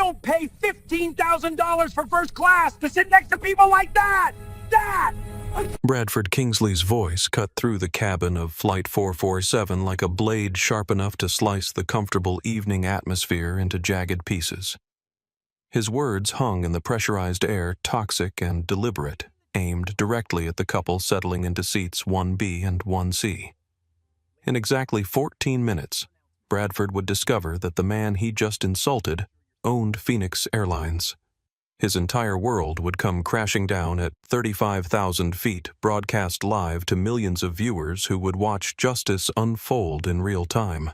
don't pay $15,000 for first class to sit next to people like that! Bradford Kingsley's voice cut through the cabin of Flight 447 like a blade sharp enough to slice the comfortable evening atmosphere into jagged pieces. His words hung in the pressurized air, toxic and deliberate, aimed directly at the couple settling into seats 1B and 1C. In exactly 14 minutes, Bradford would discover that the man he just insulted owned Phoenix Airlines. His entire world would come crashing down at 35,000 feet, broadcast live to millions of viewers who would watch justice unfold in real time.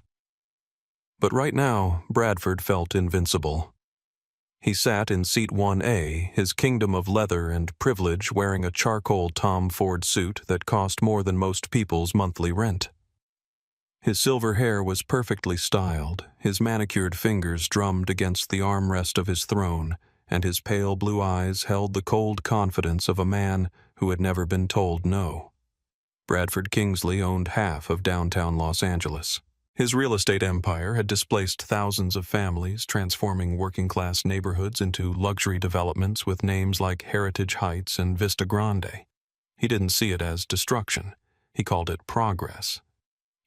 But right now, Bradford felt invincible. He sat in seat 1A, his kingdom of leather and privilege, wearing a charcoal Tom Ford suit that cost more than most people's monthly rent. His silver hair was perfectly styled, his manicured fingers drummed against the armrest of his throne, and his pale blue eyes held the cold confidence of a man who had never been told no. Bradford Kingsley owned half of downtown Los Angeles. His real estate empire had displaced thousands of families, transforming working-class neighborhoods into luxury developments with names like Heritage Heights and Vista Grande. He didn't see it as destruction. He called it progress.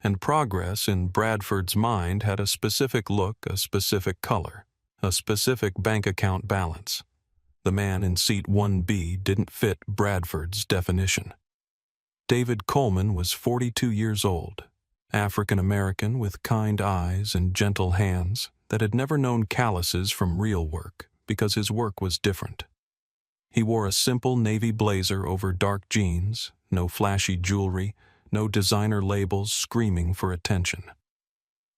And progress in Bradford's mind had a specific look, a specific color, a specific bank account balance. The man in seat 1B didn't fit Bradford's definition. David Coleman was 42 years old, African-American with kind eyes and gentle hands that had never known calluses from real work because his work was different. He wore a simple navy blazer over dark jeans, no flashy jewelry, no designer labels screaming for attention.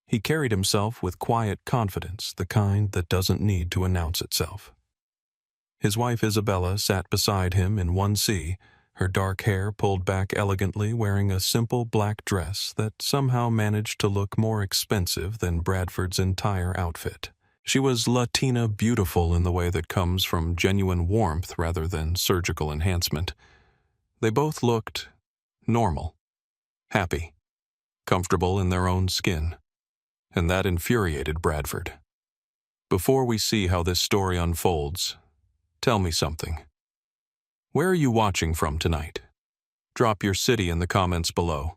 He carried himself with quiet confidence, the kind that doesn't need to announce itself. His wife Isabella sat beside him in 1C, her dark hair pulled back elegantly, wearing a simple black dress that somehow managed to look more expensive than Bradford's entire outfit. She was Latina beautiful in the way that comes from genuine warmth rather than surgical enhancement. They both looked normal, happy, comfortable in their own skin. And that infuriated Bradford. Before we see how this story unfolds, tell me something. Where are you watching from tonight? Drop your city in the comments below.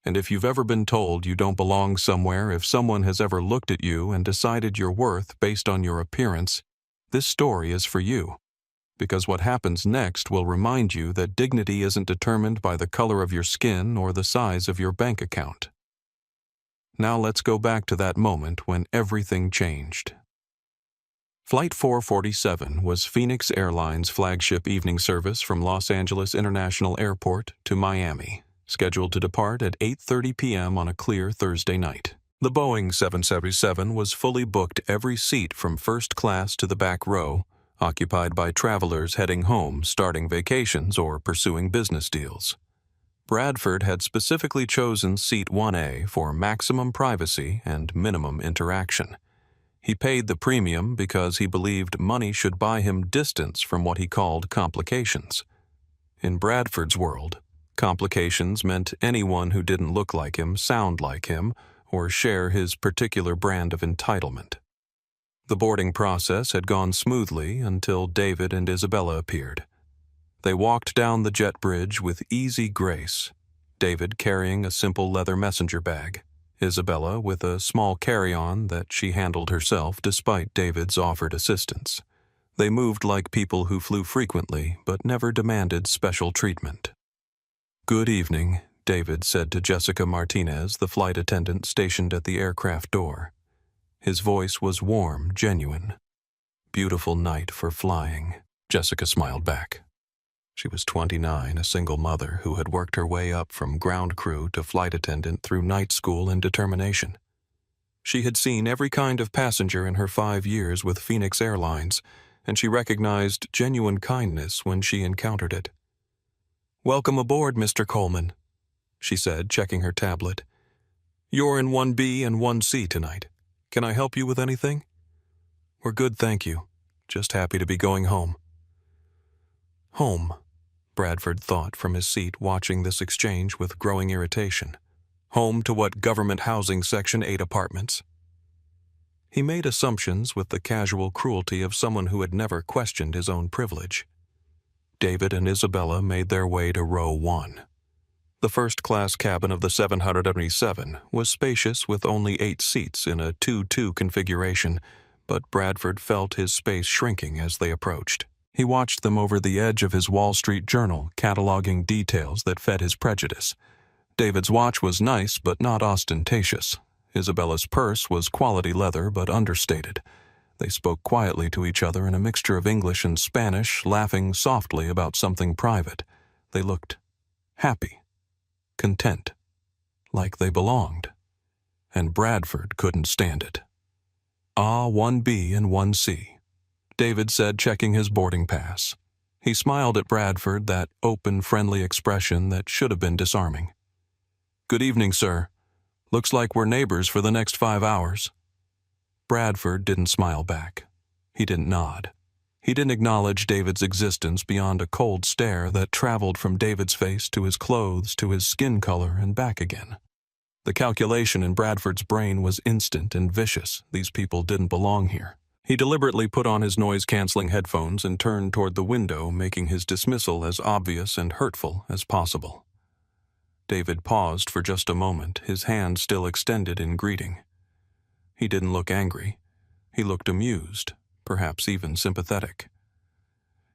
And if you've ever been told you don't belong somewhere, if someone has ever looked at you and decided your worth based on your appearance, this story is for you. Because what happens next will remind you that dignity isn't determined by the color of your skin or the size of your bank account. Now let's go back to that moment when everything changed. Flight 447 was Phoenix Airlines' flagship evening service from Los Angeles International Airport to Miami, scheduled to depart at 8:30 p.m. on a clear Thursday night. The Boeing 777 was fully booked, every seat from first class to the back row, occupied by travelers heading home, starting vacations, or pursuing business deals. Bradford had specifically chosen seat 1A for maximum privacy and minimum interaction. He paid the premium because he believed money should buy him distance from what he called complications. In Bradford's world, complications meant anyone who didn't look like him, sound like him, or share his particular brand of entitlement. The boarding process had gone smoothly until David and Isabella appeared. They walked down the jet bridge with easy grace, David carrying a simple leather messenger bag, Isabella with a small carry-on that she handled herself despite David's offered assistance. They moved like people who flew frequently but never demanded special treatment. "Good evening," David said to Jessica Martinez, the flight attendant stationed at the aircraft door. His voice was warm, genuine. "Beautiful night for flying," Jessica smiled back. She was 29, a single mother who had worked her way up from ground crew to flight attendant through night school and determination. She had seen every kind of passenger in her 5 years with Phoenix Airlines, and she recognized genuine kindness when she encountered it. "Welcome aboard, Mr. Coleman," she said, checking her tablet. "You're in 1B and 1C tonight. Can I help you with anything?" "We're good, thank you. Just happy to be going home." Home, Bradford thought from his seat, watching this exchange with growing irritation. Home to what government housing Section 8 apartments? He made assumptions with the casual cruelty of someone who had never questioned his own privilege. David and Isabella made their way to row 1. The first-class cabin of the 777 was spacious with only 8 seats in a 2-2 configuration, but Bradford felt his space shrinking as they approached. He watched them over the edge of his Wall Street Journal, cataloging details that fed his prejudice. David's watch was nice but not ostentatious. Isabella's purse was quality leather but understated. They spoke quietly to each other in a mixture of English and Spanish, laughing softly about something private. They looked happy, content, like they belonged. And Bradford couldn't stand it. Ah, 1B and 1C, David said, checking his boarding pass. He smiled at Bradford, that open, friendly expression that should have been disarming. "Good evening, sir. Looks like we're neighbors for the next 5 hours. Bradford didn't smile back. He didn't nod. He didn't acknowledge David's existence beyond a cold stare that traveled from David's face to his clothes to his skin color and back again. The calculation in Bradford's brain was instant and vicious. These people didn't belong here. He deliberately put on his noise-canceling headphones and turned toward the window, making his dismissal as obvious and hurtful as possible. David paused for just a moment, his hand still extended in greeting. He didn't look angry. He looked amused, perhaps even sympathetic.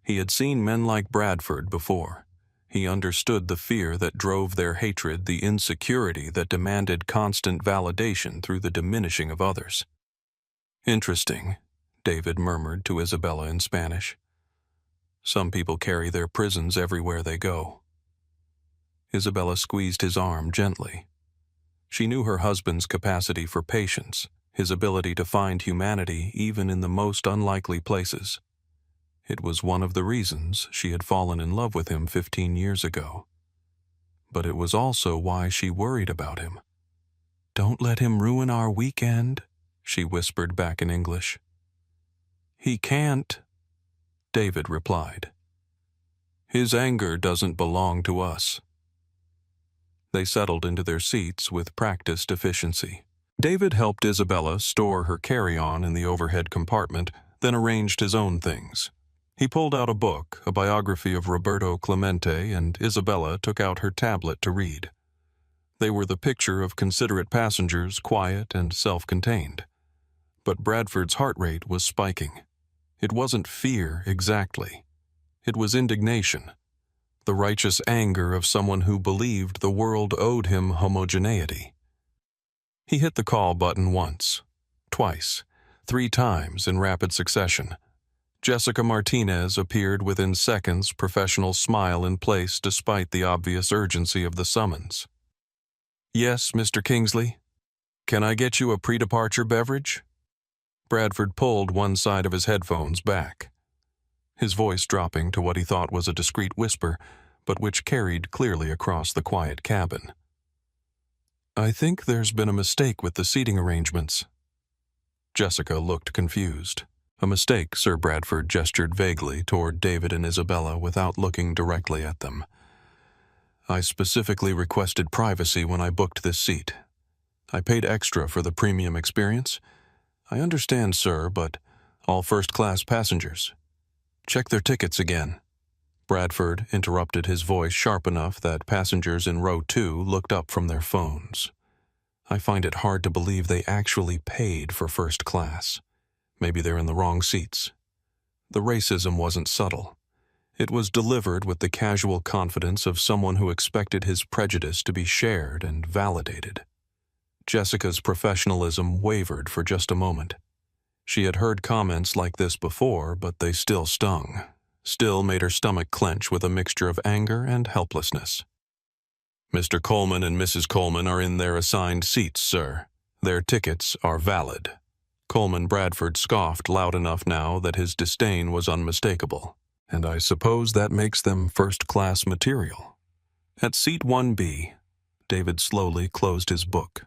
He had seen men like Bradford before. He understood the fear that drove their hatred, the insecurity that demanded constant validation through the diminishing of others. "Interesting," David murmured to Isabella in Spanish. "Some people carry their prisons everywhere they go." Isabella squeezed his arm gently. She knew her husband's capacity for patience, his ability to find humanity even in the most unlikely places. It was one of the reasons she had fallen in love with him 15 years ago. But it was also why she worried about him. "Don't let him ruin our weekend," she whispered back in English. "He can't," David replied. "His anger doesn't belong to us." They settled into their seats with practiced efficiency. David helped Isabella store her carry-on in the overhead compartment, then arranged his own things. He pulled out a book, a biography of Roberto Clemente, and Isabella took out her tablet to read. They were the picture of considerate passengers, quiet and self-contained. But Bradford's heart rate was spiking. It wasn't fear exactly. It was indignation. The righteous anger of someone who believed the world owed him homogeneity. He hit the call button once, twice, 3 times in rapid succession. Jessica Martinez appeared within seconds, professional smile in place despite the obvious urgency of the summons. "Yes, Mr. Kingsley? Can I get you a pre-departure beverage?" Bradford pulled one side of his headphones back, his voice dropping to what he thought was a discreet whisper, but which carried clearly across the quiet cabin. "I think there's been a mistake with the seating arrangements." Jessica looked confused. "A mistake," Sir Bradford gestured vaguely toward David and Isabella without looking directly at them. "I specifically requested privacy when I booked this seat. I paid extra for the premium experience. I understand, sir, but all first-class passengers. Check their tickets again." Bradford interrupted, his voice sharp enough that passengers in row 2 looked up from their phones. "I find it hard to believe they actually paid for first class. Maybe they're in the wrong seats." The racism wasn't subtle. It was delivered with the casual confidence of someone who expected his prejudice to be shared and validated. Jessica's professionalism wavered for just a moment. She had heard comments like this before, but they still stung, still made her stomach clench with a mixture of anger and helplessness. "Mr. Coleman and Mrs. Coleman are in their assigned seats, sir. Their tickets are valid." Coleman Bradford scoffed loud enough now that his disdain was unmistakable. "And I suppose that makes them first-class material." At seat 1B, David slowly closed his book.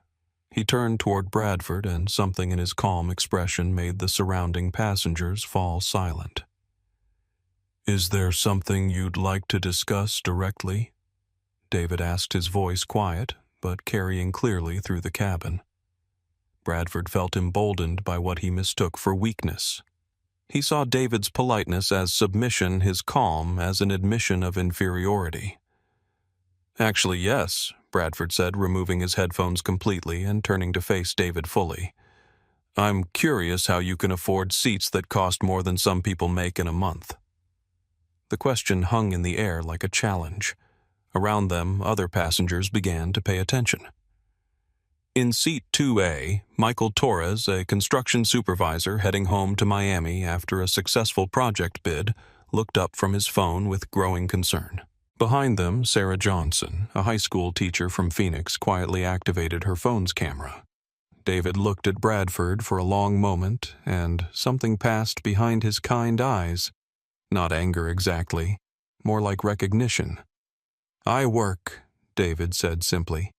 He turned toward Bradford, and something in his calm expression made the surrounding passengers fall silent. "Is there something you'd like to discuss directly?" David asked, his voice quiet, but carrying clearly through the cabin. Bradford felt emboldened by what he mistook for weakness. He saw David's politeness as submission, his calm as an admission of inferiority. "Actually, yes," Bradford said, removing his headphones completely and turning to face David fully. "I'm curious how you can afford seats that cost more than some people make in a month." The question hung in the air like a challenge. Around them, other passengers began to pay attention. In seat 2A, Michael Torres, a construction supervisor heading home to Miami after a successful project bid, looked up from his phone with growing concern. Behind them, Sarah Johnson, a high school teacher from Phoenix, quietly activated her phone's camera. David looked at Bradford for a long moment, and something passed behind his kind eyes. Not anger exactly, more like recognition. "I work," David said simply.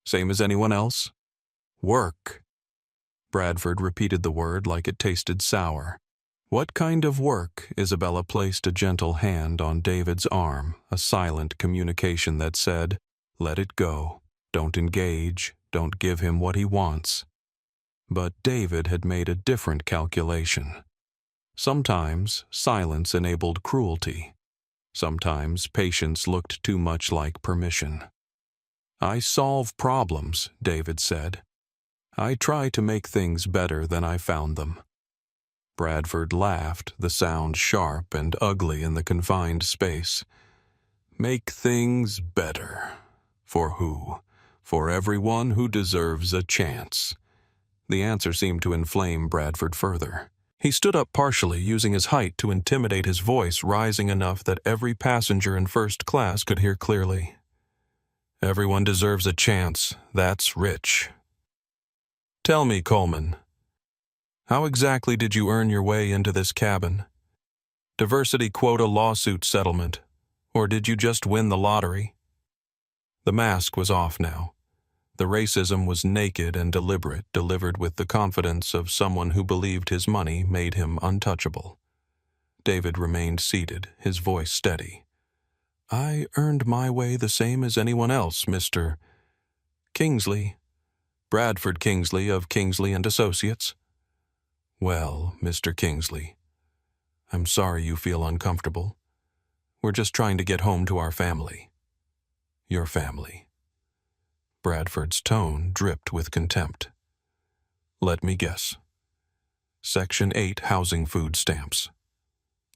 "Same as anyone else?" "Work." Bradford repeated the word like it tasted sour. "What kind of work?" Isabella placed a gentle hand on David's arm, a silent communication that said, "Let it go. Don't engage. Don't give him what he wants." But David had made a different calculation. Sometimes silence enabled cruelty. Sometimes patience looked too much like permission. "I solve problems," David said. "I try to make things better than I found them." Bradford laughed, the sound sharp and ugly in the confined space. "Make things better. For who? For everyone who deserves a chance." The answer seemed to inflame Bradford further. He stood up partially, using his height to intimidate, his voice rising enough that every passenger in first class could hear clearly. "Everyone deserves a chance. That's rich. Tell me, Coleman, how exactly did you earn your way into this cabin? Diversity quota lawsuit settlement, or did you just win the lottery?" The mask was off now. The racism was naked and deliberate, delivered with the confidence of someone who believed his money made him untouchable. David remained seated, his voice steady. "I earned my way the same as anyone else, Mr. Kingsley. Bradford Kingsley of Kingsley and Associates." "Well, Mr. Kingsley, I'm sorry you feel uncomfortable. We're just trying to get home to our family." "Your family." Bradford's tone dripped with contempt. "Let me guess. Section 8 housing food stamps.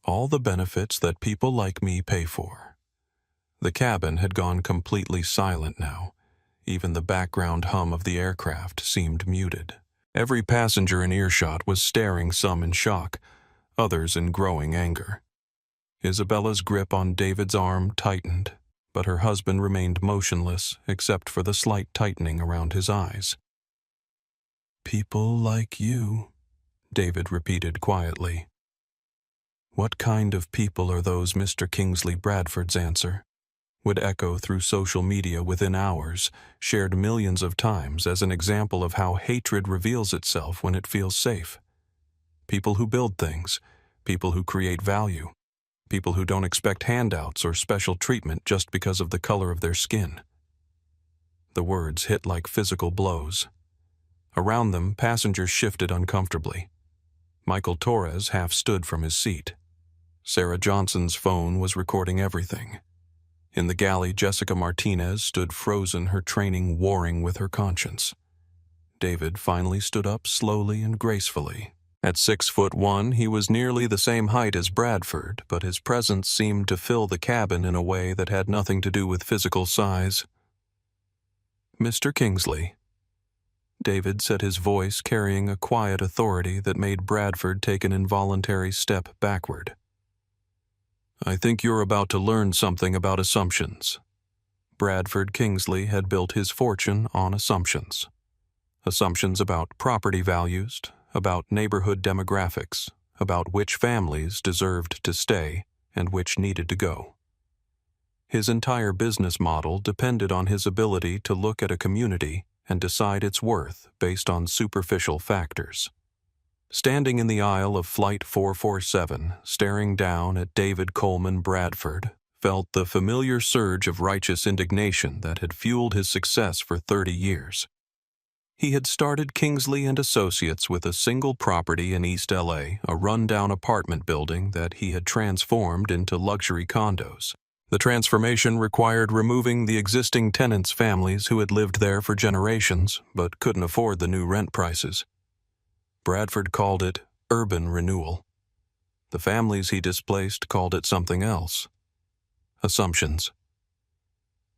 All the benefits that people like me pay for." The cabin had gone completely silent now. Even the background hum of the aircraft seemed muted. Every passenger in earshot was staring, some in shock, others in growing anger. Isabella's grip on David's arm tightened, but her husband remained motionless except for the slight tightening around his eyes. "People like you," David repeated quietly. What kind of people are those? Mr. Kingsley Bradford's answer would echo through social media within hours, shared millions of times as an example of how hatred reveals itself when it feels safe. People who build things, people who create value, people who don't expect handouts or special treatment just because of the color of their skin. The words hit like physical blows. Around them, passengers shifted uncomfortably. Michael Torres half stood from his seat. Sarah Johnson's phone was recording everything. In the galley, Jessica Martinez stood frozen, her training warring with her conscience. David finally stood up slowly and gracefully. At 6'1", he was nearly the same height as Bradford, but his presence seemed to fill the cabin in a way that had nothing to do with physical size. "Mr. Kingsley," David said, his voice carrying a quiet authority that made Bradford take an involuntary step backward. "I think you're about to learn something about assumptions." Bradford Kingsley had built his fortune on assumptions. Assumptions about property values, about neighborhood demographics, about which families deserved to stay and which needed to go. His entire business model depended on his ability to look at a community and decide its worth based on superficial factors. Standing in the aisle of Flight 447, staring down at David Coleman Bradford, felt the familiar surge of righteous indignation that had fueled his success for 30 years. He had started Kingsley and Associates with a single property in East LA, a rundown apartment building that he had transformed into luxury condos. The transformation required removing the existing tenants' families who had lived there for generations but couldn't afford the new rent prices. Bradford called it urban renewal. The families he displaced called it something else. Assumptions.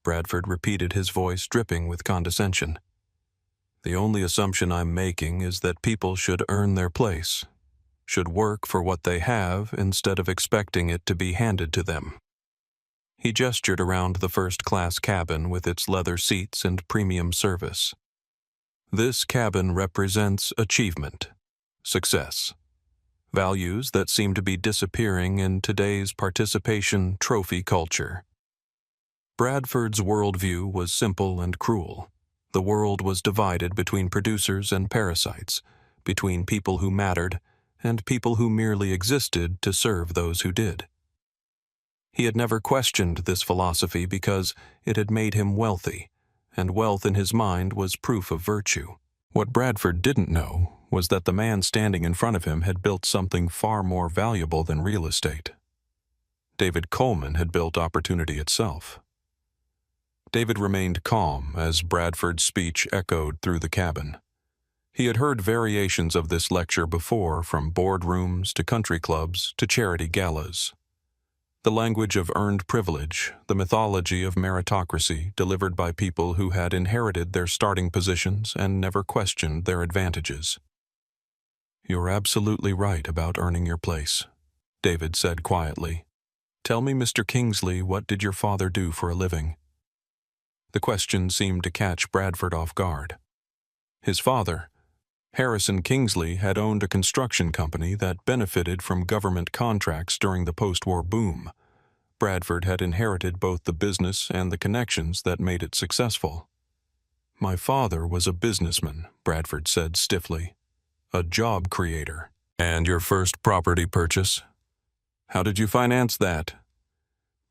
Bradford repeated, his voice dripping with condescension. The only assumption I'm making is that people should earn their place, should work for what they have instead of expecting it to be handed to them. He gestured around the first-class cabin with its leather seats and premium service. This cabin represents achievement, success, values that seem to be disappearing in today's participation trophy culture. Bradford's worldview was simple and cruel. The world was divided between producers and parasites, between people who mattered and people who merely existed to serve those who did. He had never questioned this philosophy because it had made him wealthy, and wealth in his mind was proof of virtue. What Bradford didn't know was that the man standing in front of him had built something far more valuable than real estate. David Coleman had built opportunity itself. David remained calm as Bradford's speech echoed through the cabin. He had heard variations of this lecture before, from boardrooms to country clubs to charity galas. The language of earned privilege, the mythology of meritocracy delivered by people who had inherited their starting positions and never questioned their advantages. "You're absolutely right about earning your place," David said quietly. "Tell me, Mr. Kingsley, what did your father do for a living?" The question seemed to catch Bradford off guard. His father, Harrison Kingsley, had owned a construction company that benefited from government contracts during the post-war boom. Bradford had inherited both the business and the connections that made it successful. "My father was a businessman," Bradford said stiffly. "A job creator." "And your first property purchase? How did you finance that?"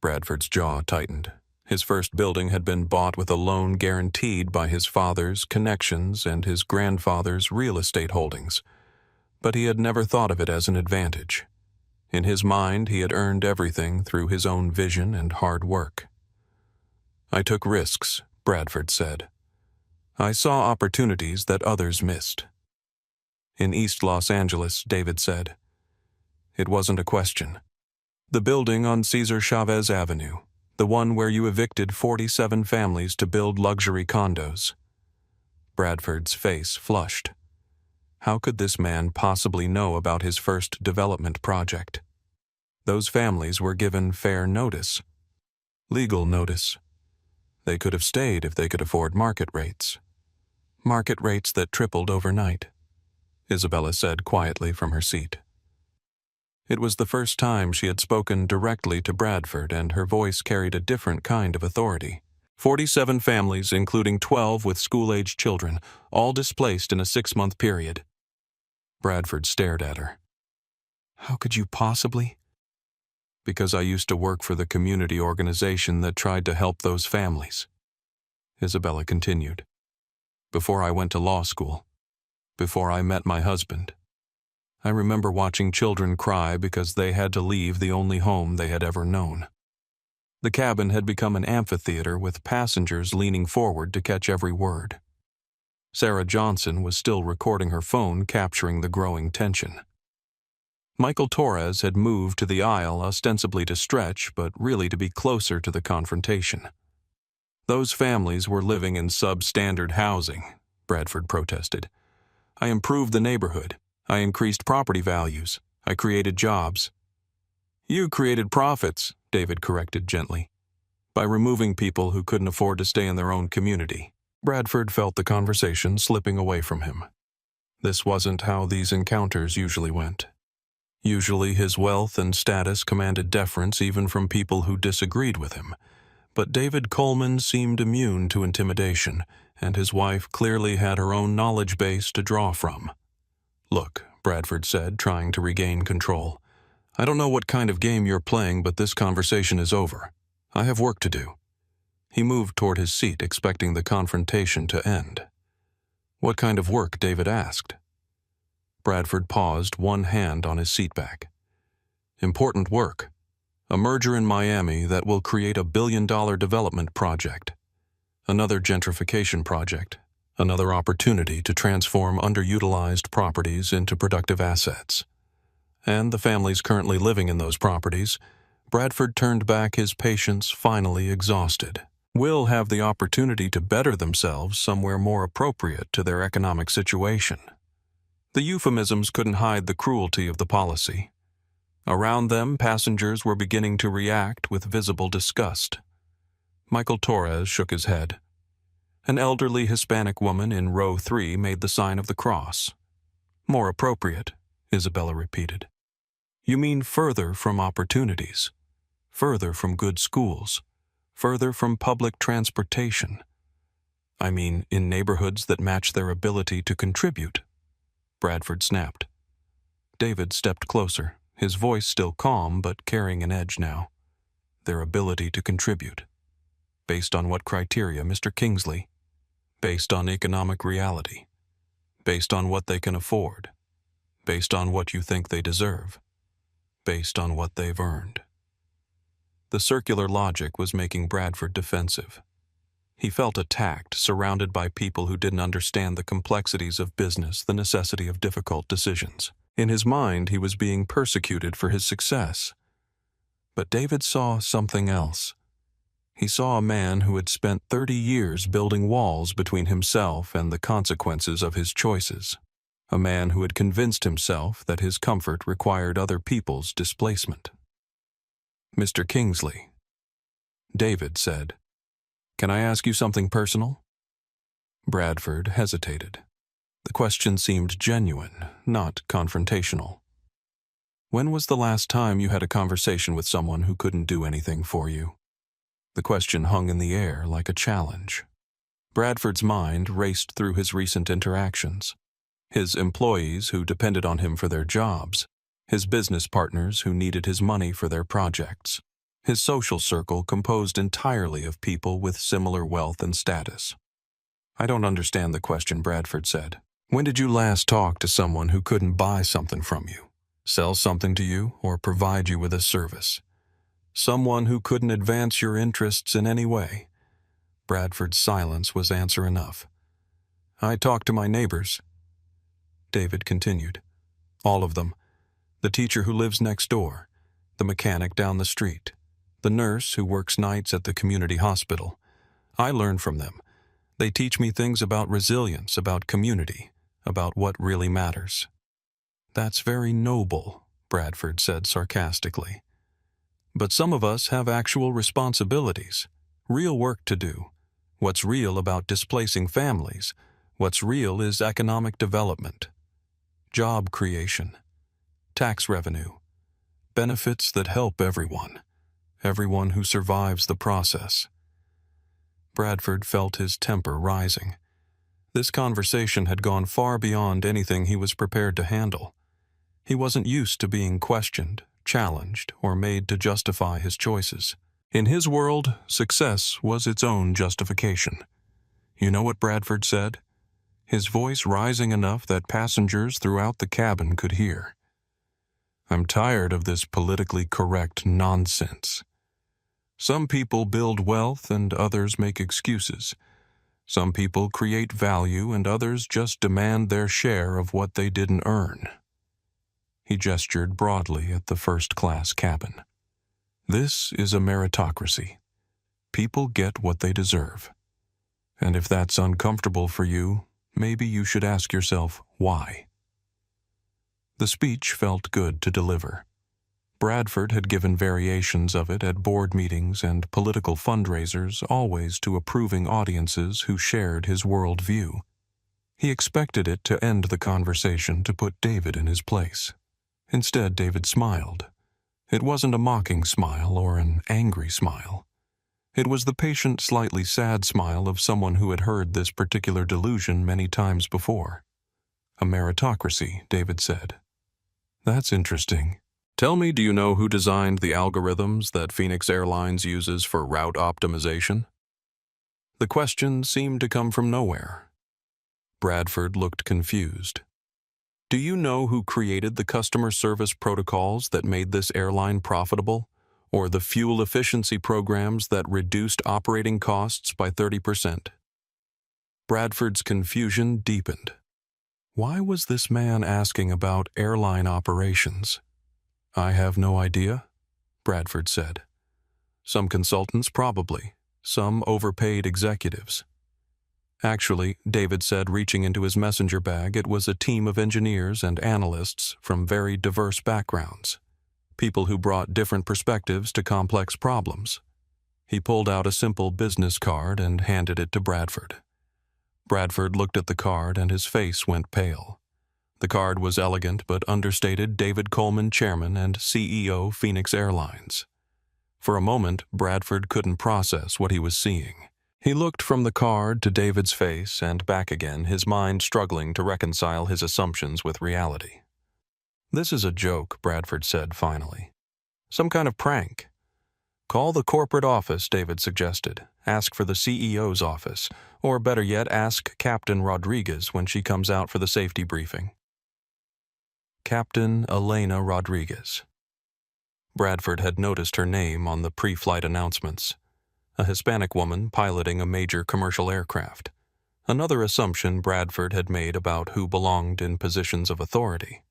Bradford's jaw tightened. His first building had been bought with a loan guaranteed by his father's connections and his grandfather's real estate holdings, but he had never thought of it as an advantage. In his mind, he had earned everything through his own vision and hard work. "I took risks," Bradford said. "I saw opportunities that others missed." "In East Los Angeles," David said. "It wasn't a question. The building on Cesar Chavez Avenue, the one where you evicted 47 families to build luxury condos." Bradford's face flushed. How could this man possibly know about his first development project? Those families were given fair notice. Legal notice. They could have stayed if they could afford market rates. Market rates that tripled overnight, Isabella said quietly from her seat. It was the first time she had spoken directly to Bradford, and her voice carried a different kind of authority. 47 families, including 12 with school-aged children, all displaced in a 6-month period. Bradford stared at her. "How could you possibly?" "Because I used to work for the community organization that tried to help those families," Isabella continued. "Before I went to law school, before I met my husband. I remember watching children cry because they had to leave the only home they had ever known. The cabin had become an amphitheater with passengers leaning forward to catch every word. Sarah Johnson was still recording her phone, capturing the growing tension. Michael Torres had moved to the aisle ostensibly to stretch, but really to be closer to the confrontation. "Those families were living in substandard housing," Bradford protested. "I improved the neighborhood. I increased property values. I created jobs." "You created profits," David corrected gently, "by removing people who couldn't afford to stay in their own community." Bradford felt the conversation slipping away from him. This wasn't how these encounters usually went. Usually his wealth and status commanded deference even from people who disagreed with him. But David Coleman seemed immune to intimidation, and his wife clearly had her own knowledge base to draw from. "Look," Bradford said, trying to regain control. "I don't know what kind of game you're playing, but this conversation is over. I have work to do." He moved toward his seat, expecting the confrontation to end. What kind of work? David asked. Bradford paused, one hand on his seatback. Important work. A merger in Miami that will create a billion-dollar development project. Another gentrification project. Another opportunity to transform underutilized properties into productive assets. And the families currently living in those properties, Bradford turned back his patience, finally exhausted, will have the opportunity to better themselves somewhere more appropriate to their economic situation. The euphemisms couldn't hide the cruelty of the policy. Around them, passengers were beginning to react with visible disgust. Michael Torres shook his head. An elderly Hispanic woman in row 3 made the sign of the cross. More appropriate, Isabella repeated. You mean further from opportunities, further from good schools, further from public transportation. I mean in neighborhoods that match their ability to contribute, Bradford snapped. David stepped closer, his voice still calm but carrying an edge now. Their ability to contribute. Based on what criteria, Mr. Kingsley? Based on economic reality. Based on what they can afford. Based on what you think they deserve. Based on what they've earned. The circular logic was making Bradford defensive. He felt attacked, surrounded by people who didn't understand the complexities of business, the necessity of difficult decisions. In his mind, he was being persecuted for his success. But David saw something else. He saw a man who had spent 30 years building walls between himself and the consequences of his choices. A man who had convinced himself that his comfort required other people's displacement. Mr. Kingsley, David said, "Can I ask you something personal?" Bradford hesitated. The question seemed genuine, not confrontational. When was the last time you had a conversation with someone who couldn't do anything for you? The question hung in the air like a challenge. Bradford's mind raced through his recent interactions. His employees who depended on him for their jobs, his business partners who needed his money for their projects, his social circle composed entirely of people with similar wealth and status. I don't understand the question, Bradford said. When did you last talk to someone who couldn't buy something from you, sell something to you, or provide you with a service? Someone who couldn't advance your interests in any way? Bradford's silence was answer enough. I talked to my neighbors. David continued. All of them. The teacher who lives next door, the mechanic down the street, the nurse who works nights at the community hospital. I learn from them. They teach me things about resilience, about community, about what really matters. That's very noble, Bradford said sarcastically. But some of us have actual responsibilities, real work to do. What's real about displacing families? What's real is economic development, job creation, tax revenue, benefits that help everyone who survives the process. Bradford felt his temper rising. This conversation had gone far beyond anything he was prepared to handle. He wasn't used to being questioned, challenged, or made to justify his choices. In his world, success was its own justification. You know what Bradford said? His voice rising enough that passengers throughout the cabin could hear. I'm tired of this politically correct nonsense. Some people build wealth and others make excuses. Some people create value and others just demand their share of what they didn't earn. He gestured broadly at the first-class cabin. This is a meritocracy. People get what they deserve. And if that's uncomfortable for you, maybe you should ask yourself why. The speech felt good to deliver. Bradford had given variations of it at board meetings and political fundraisers, always to approving audiences who shared his worldview. He expected it to end the conversation to put David in his place. Instead, David smiled. It wasn't a mocking smile or an angry smile. It was the patient, slightly sad smile of someone who had heard this particular delusion many times before. A meritocracy, David said. That's interesting. Tell me, do you know who designed the algorithms that Phoenix Airlines uses for route optimization? The question seemed to come from nowhere. Bradford looked confused. Do you know who created the customer service protocols that made this airline profitable? Or the fuel efficiency programs that reduced operating costs by 30%? Bradford's confusion deepened. Why was this man asking about airline operations? I have no idea, Bradford said. Some consultants probably, some overpaid executives. Actually, David said, reaching into his messenger bag, it was a team of engineers and analysts from very diverse backgrounds. People who brought different perspectives to complex problems. He pulled out a simple business card and handed it to Bradford. Bradford looked at the card and his face went pale. The card was elegant but understated David Coleman, Chairman and CEO, Phoenix Airlines. For a moment, Bradford couldn't process what he was seeing. He looked from the card to David's face and back again, his mind struggling to reconcile his assumptions with reality. This is a joke, Bradford said finally. Some kind of prank. Call the corporate office, David suggested. Ask for the CEO's office. Or better yet, ask Captain Rodriguez when she comes out for the safety briefing. Captain Elena Rodriguez. Bradford had noticed her name on the pre-flight announcements. A Hispanic woman piloting a major commercial aircraft. Another assumption Bradford had made about who belonged in positions of authority.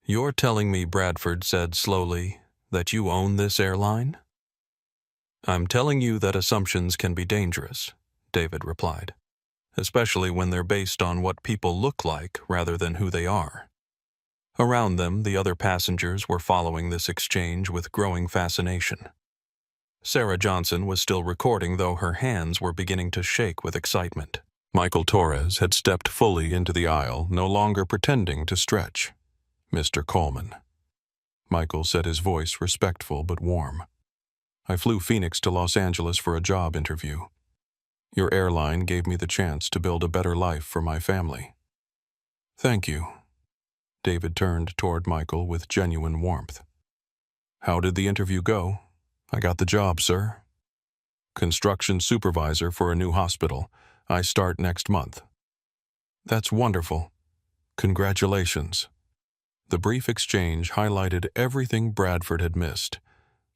You're telling me, Bradford said slowly, that you own this airline? I'm telling you that assumptions can be dangerous, David replied, especially when they're based on what people look like rather than who they are. Around them, the other passengers were following this exchange with growing fascination. Sarah Johnson was still recording, though her hands were beginning to shake with excitement. Michael Torres had stepped fully into the aisle, no longer pretending to stretch. Mr. Coleman. Michael said, his voice respectful but warm. I flew Phoenix to Los Angeles for a job interview. Your airline gave me the chance to build a better life for my family. Thank you. David turned toward Michael with genuine warmth. How did the interview go? I got the job, sir. Construction supervisor for a new hospital. I start next month. That's wonderful. Congratulations. The brief exchange highlighted everything Bradford had missed.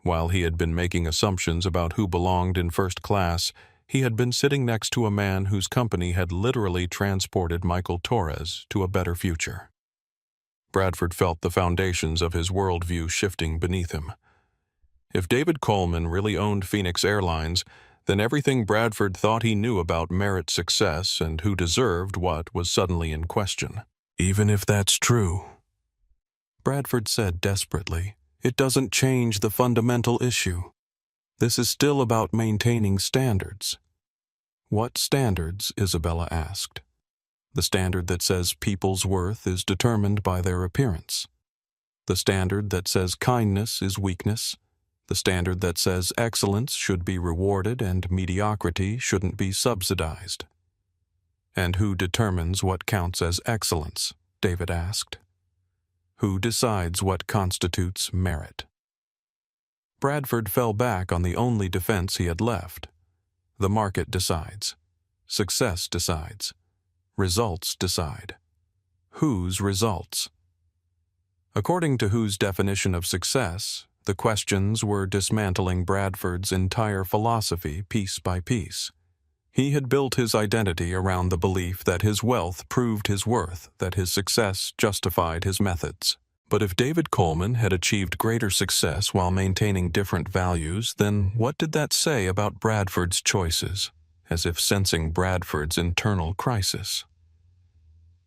While he had been making assumptions about who belonged in first class, he had been sitting next to a man whose company had literally transported Michael Torres to a better future. Bradford felt the foundations of his worldview shifting beneath him. If David Coleman really owned Phoenix Airlines, then everything Bradford thought he knew about merit success and who deserved what was suddenly in question. Even if that's true, Bradford said desperately, it doesn't change the fundamental issue. This is still about maintaining standards. What standards? Isabella asked. The standard that says people's worth is determined by their appearance. The standard that says kindness is weakness. The standard that says excellence should be rewarded and mediocrity shouldn't be subsidized. And who determines what counts as excellence? David asked. Who decides what constitutes merit? Bradford fell back on the only defense he had left. The market decides. Success decides. Results decide. Whose results? According to whose definition of success, the questions were dismantling Bradford's entire philosophy piece by piece. He had built his identity around the belief that his wealth proved his worth, that his success justified his methods. But if David Coleman had achieved greater success while maintaining different values, then what did that say about Bradford's choices? As if sensing Bradford's internal crisis.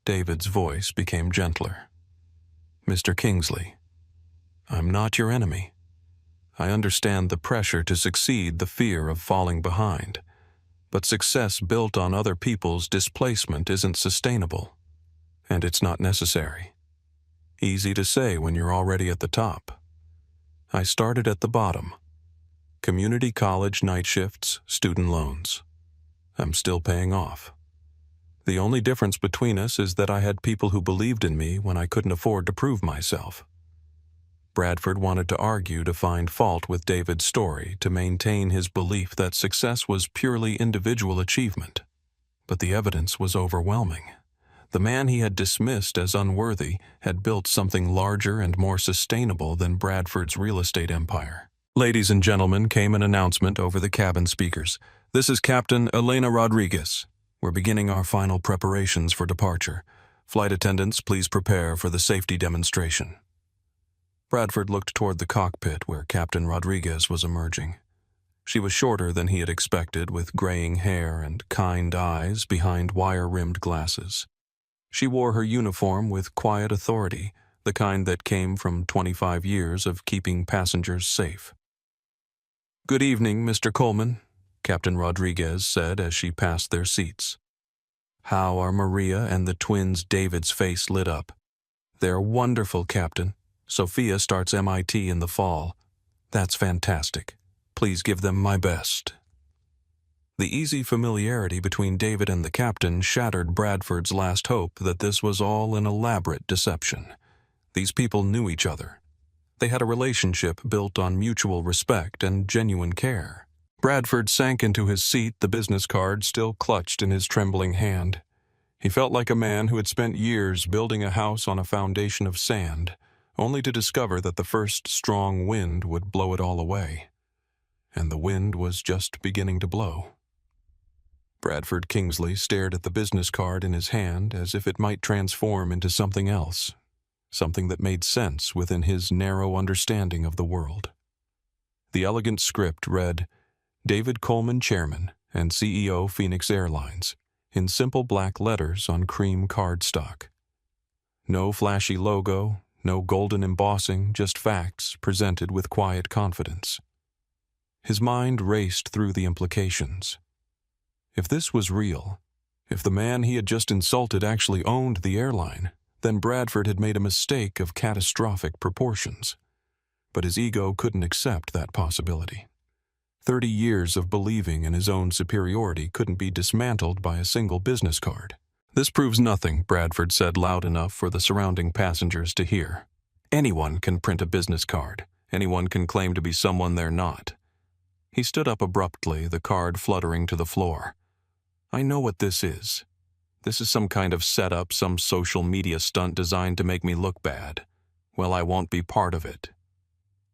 David's voice became gentler. Mr. Kingsley, I'm not your enemy. I understand the pressure to succeed, the fear of falling behind. But success built on other people's displacement isn't sustainable. And it's not necessary. Easy to say when you're already at the top. I started at the bottom. Community college night shifts, student loans. I'm still paying off. The only difference between us is that I had people who believed in me when I couldn't afford to prove myself. Bradford wanted to argue, to find fault with David's story, to maintain his belief that success was purely individual achievement. But the evidence was overwhelming. The man he had dismissed as unworthy had built something larger and more sustainable than Bradford's real estate empire. Ladies and gentlemen, came an announcement over the cabin speakers. This is Captain Elena Rodriguez. We're beginning our final preparations for departure. Flight attendants, please prepare for the safety demonstration. Bradford looked toward the cockpit where Captain Rodriguez was emerging. She was shorter than he had expected, with graying hair and kind eyes behind wire-rimmed glasses. She wore her uniform with quiet authority, the kind that came from 25 years of keeping passengers safe. "Good evening, Mr. Coleman," Captain Rodriguez said as she passed their seats. "How are Maria and the twins?" David's face lit up. "They're wonderful, Captain. Sophia starts MIT in the fall. That's fantastic. Please give them my best." The easy familiarity between David and the captain shattered Bradford's last hope that this was all an elaborate deception. These people knew each other. They had a relationship built on mutual respect and genuine care. Bradford sank into his seat, the business card still clutched in his trembling hand. He felt like a man who had spent years building a house on a foundation of sand, only to discover that the first strong wind would blow it all away. And the wind was just beginning to blow. Bradford Kingsley stared at the business card in his hand as if it might transform into something else, something that made sense within his narrow understanding of the world. The elegant script read, "David Coleman, Chairman and CEO, Phoenix Airlines," in simple black letters on cream cardstock. No flashy logo, no golden embossing, just facts presented with quiet confidence. His mind raced through the implications. If this was real, if the man he had just insulted actually owned the airline, then Bradford had made a mistake of catastrophic proportions. But his ego couldn't accept that possibility. 30 years of believing in his own superiority couldn't be dismantled by a single business card. "This proves nothing," Bradford said loud enough for the surrounding passengers to hear. "Anyone can print a business card. Anyone can claim to be someone they're not." He stood up abruptly, the card fluttering to the floor. "I know what this is. This is some kind of setup, some social media stunt designed to make me look bad. Well, I won't be part of it."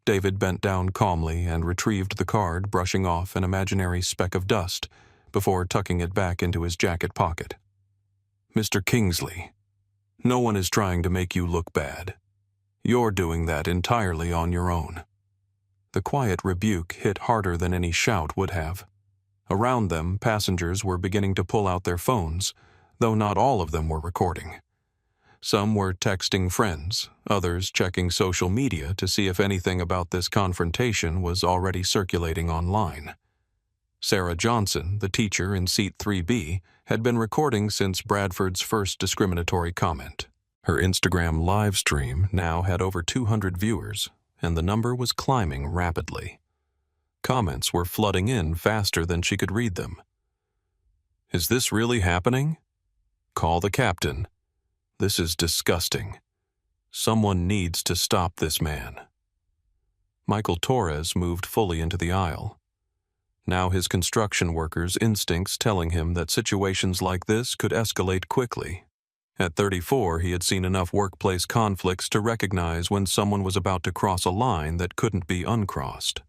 David bent down calmly and retrieved the card, brushing off an imaginary speck of dust before tucking it back into his jacket pocket. "Mr. Kingsley, no one is trying to make you look bad. You're doing that entirely on your own." The quiet rebuke hit harder than any shout would have. Around them, passengers were beginning to pull out their phones, though not all of them were recording. Some were texting friends, others checking social media to see if anything about this confrontation was already circulating online. Sarah Johnson, the teacher in seat 3B, had been recording since Bradford's first discriminatory comment. Her Instagram live stream now had over 200 viewers, and the number was climbing rapidly. Comments were flooding in faster than she could read them. "Is this really happening? Call the captain. This is disgusting. Someone needs to stop this man." Michael Torres moved fully into the aisle. Now his construction workers' instincts telling him that situations like this could escalate quickly. At 34, he had seen enough workplace conflicts to recognize when someone was about to cross a line that couldn't be uncrossed.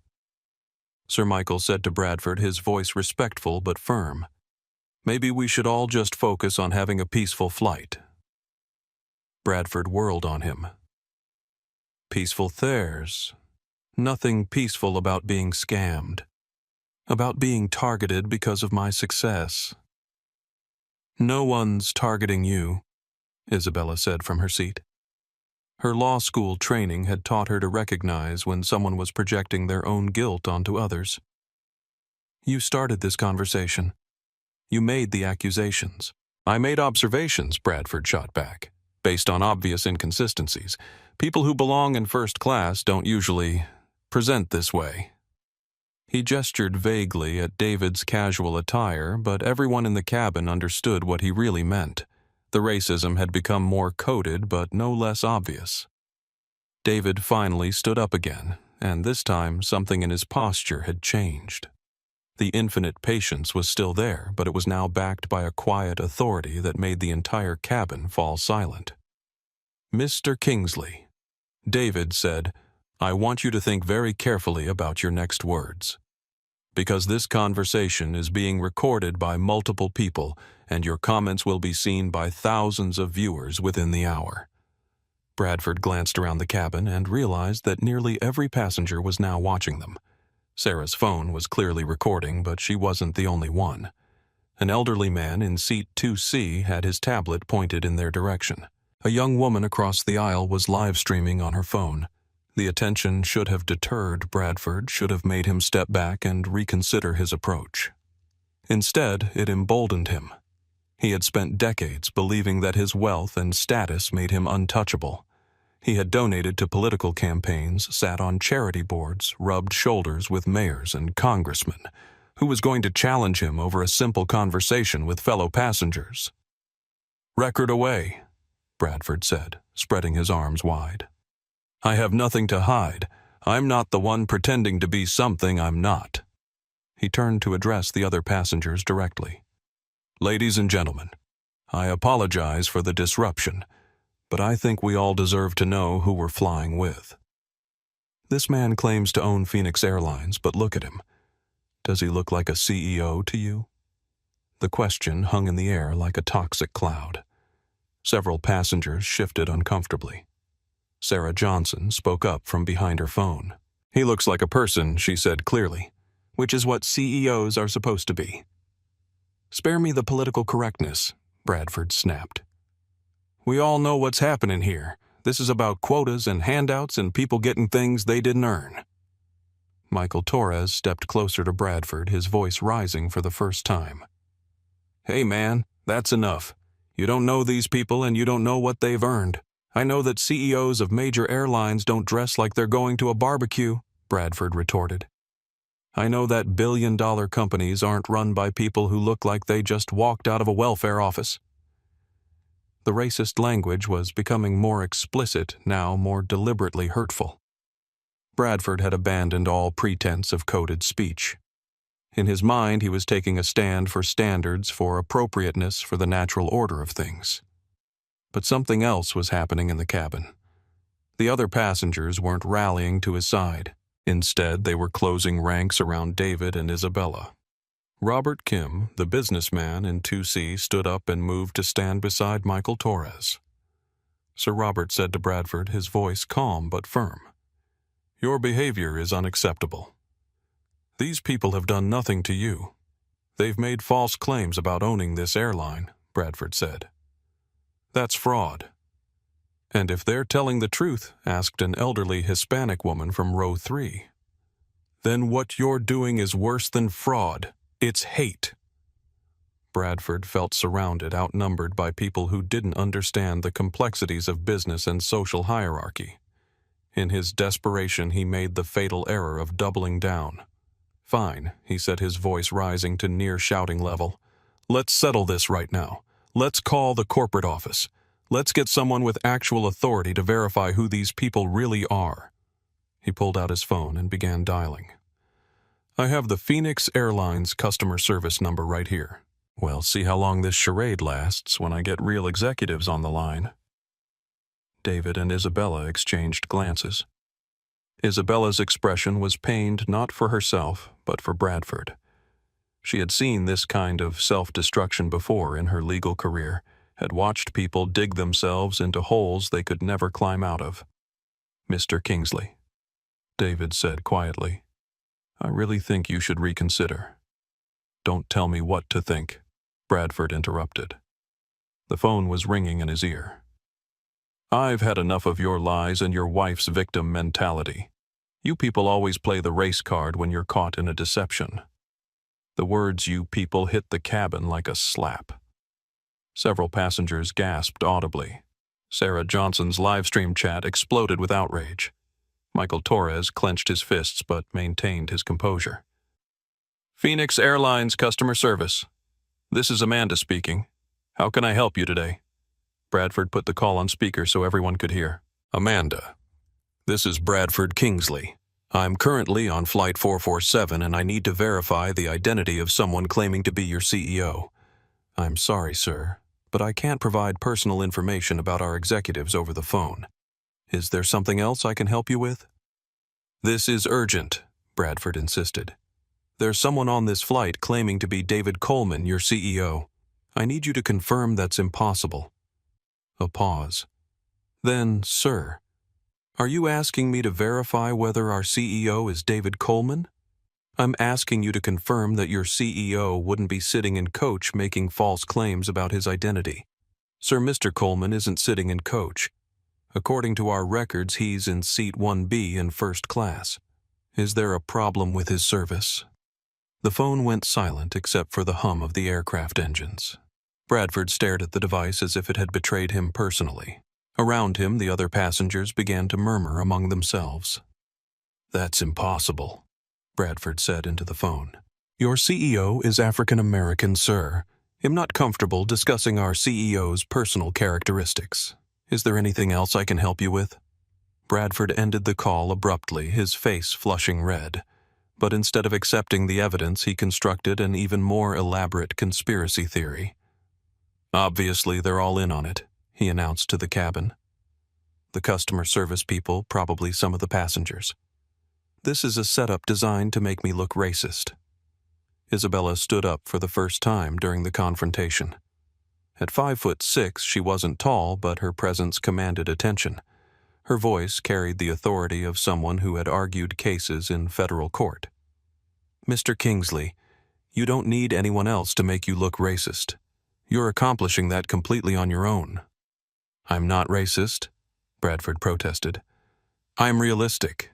Sir Michael said to Bradford, his voice respectful but firm, "Maybe we should all just focus on having a peaceful flight." Bradford whirled on him. "Peaceful there's nothing peaceful about being scammed, about being targeted because of my success." "No one's targeting you," Isabella said from her seat. Her law school training had taught her to recognize when someone was projecting their own guilt onto others. "You started this conversation. You made the accusations." "I made observations," Bradford shot back, "based on obvious inconsistencies. People who belong in first class don't usually present this way." He gestured vaguely at David's casual attire, but everyone in the cabin understood what he really meant. The racism had become more coded, but no less obvious. David finally stood up again, and this time something in his posture had changed. The infinite patience was still there, but it was now backed by a quiet authority that made the entire cabin fall silent. "Mr. Kingsley," David said, "I want you to think very carefully about your next words. Because this conversation is being recorded by multiple people, and your comments will be seen by thousands of viewers within the hour." Bradford glanced around the cabin and realized that nearly every passenger was now watching them. Sarah's phone was clearly recording, but she wasn't the only one. An elderly man in seat 2C had his tablet pointed in their direction. A young woman across the aisle was live streaming on her phone. The attention should have deterred Bradford, should have made him step back and reconsider his approach. Instead, it emboldened him. He had spent decades believing that his wealth and status made him untouchable. He had donated to political campaigns, sat on charity boards, rubbed shoulders with mayors and congressmen. Who was going to challenge him over a simple conversation with fellow passengers? "Record away," Bradford said, spreading his arms wide. "I have nothing to hide. I'm not the one pretending to be something I'm not." He turned to address the other passengers directly. "Ladies and gentlemen, I apologize for the disruption, but I think we all deserve to know who we're flying with. This man claims to own Phoenix Airlines, but look at him. Does he look like a CEO to you?" The question hung in the air like a toxic cloud. Several passengers shifted uncomfortably. Sarah Johnson spoke up from behind her phone. "He looks like a person," she said clearly, "which is what CEOs are supposed to be." "Spare me the political correctness," Bradford snapped. "We all know what's happening here. This is about quotas and handouts and people getting things they didn't earn." Michael Torres stepped closer to Bradford, his voice rising for the first time. "Hey man, that's enough. You don't know these people and you don't know what they've earned. I know that CEOs of major airlines don't dress like they're going to a barbecue," Bradford retorted. "I know that billion-dollar companies aren't run by people who look like they just walked out of a welfare office." The racist language was becoming more explicit, now more deliberately hurtful. Bradford had abandoned all pretense of coded speech. In his mind, he was taking a stand for standards, for appropriateness, for the natural order of things. But something else was happening in the cabin. The other passengers weren't rallying to his side. Instead, they were closing ranks around David and Isabella. Robert Kim, the businessman in 2C, stood up and moved to stand beside Michael Torres. Sir Robert said to Bradford, his voice calm but firm, "Your behavior is unacceptable. These people have done nothing to you. They've made false claims about owning this airline," Bradford said. "That's fraud." "And if they're telling the truth," asked an elderly Hispanic woman from row 3, "then what you're doing is worse than fraud. It's hate." Bradford felt surrounded, outnumbered by people who didn't understand the complexities of business and social hierarchy. In his desperation, he made the fatal error of doubling down. "Fine," he said, his voice rising to near shouting level. "Let's settle this right now. Let's call the corporate office. Let's get someone with actual authority to verify who these people really are." He pulled out his phone and began dialing. "I have the Phoenix Airlines customer service number right here. Well, see how long this charade lasts when I get real executives on the line." David and Isabella exchanged glances. Isabella's expression was pained not for herself, but for Bradford. She had seen this kind of self-destruction before in her legal career, had watched people dig themselves into holes they could never climb out of. "Mr. Kingsley," David said quietly, "I really think you should reconsider." "Don't tell me what to think," Bradford interrupted. The phone was ringing in his ear. "I've had enough of your lies and your wife's victim mentality. You people always play the race card when you're caught in a deception." The words "you people" hit the cabin like a slap. Several passengers gasped audibly. Sarah Johnson's livestream chat exploded with outrage. Michael Torres clenched his fists but maintained his composure. "Phoenix Airlines customer service. This is Amanda speaking. How can I help you today?" Bradford put the call on speaker so everyone could hear. "Amanda, this is Bradford Kingsley. I'm currently on Flight 447 and I need to verify the identity of someone claiming to be your CEO. I'm sorry, sir, but I can't provide personal information about our executives over the phone. Is there something else I can help you with? This is urgent, Bradford insisted. There's someone on this flight claiming to be David Coleman, your CEO. I need you to confirm that's impossible. A pause. Then, sir, are you asking me to verify whether our CEO is David Coleman? I'm asking you to confirm that your CEO wouldn't be sitting in coach making false claims about his identity. Sir, Mr. Coleman isn't sitting in coach. According to our records, he's in seat 1B in first class. Is there a problem with his service? The phone went silent except for the hum of the aircraft engines. Bradford stared at the device as if it had betrayed him personally. Around him, the other passengers began to murmur among themselves. That's impossible, Bradford said into the phone. Your CEO is African American, sir. I'm not comfortable discussing our CEO's personal characteristics. Is there anything else I can help you with? Bradford ended the call abruptly, his face flushing red. But instead of accepting the evidence, he constructed an even more elaborate conspiracy theory. Obviously, they're all in on it, he announced to the cabin. The customer service people, probably some of the passengers. This is a setup designed to make me look racist. Isabella stood up for the first time during the confrontation. At 5'6", she wasn't tall, but her presence commanded attention. Her voice carried the authority of someone who had argued cases in federal court. Mr. Kingsley, you don't need anyone else to make you look racist. You're accomplishing that completely on your own. I'm not racist, Bradford protested. I'm realistic.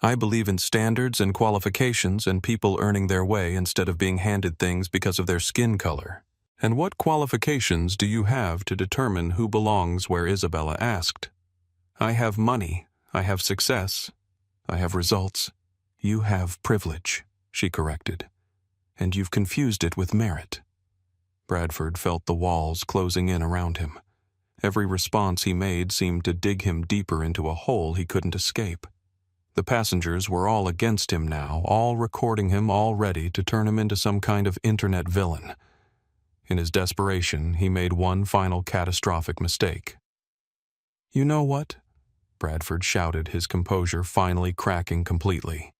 I believe in standards and qualifications and people earning their way instead of being handed things because of their skin color. And what qualifications do you have to determine who belongs where Isabella asked? I have money, I have success, I have results. You have privilege, she corrected. And you've confused it with merit. Bradford felt the walls closing in around him. Every response he made seemed to dig him deeper into a hole he couldn't escape. The passengers were all against him now, all recording him, all ready to turn him into some kind of internet villain. In his desperation, he made one final catastrophic mistake. You know what? Bradford shouted, his composure finally cracking completely.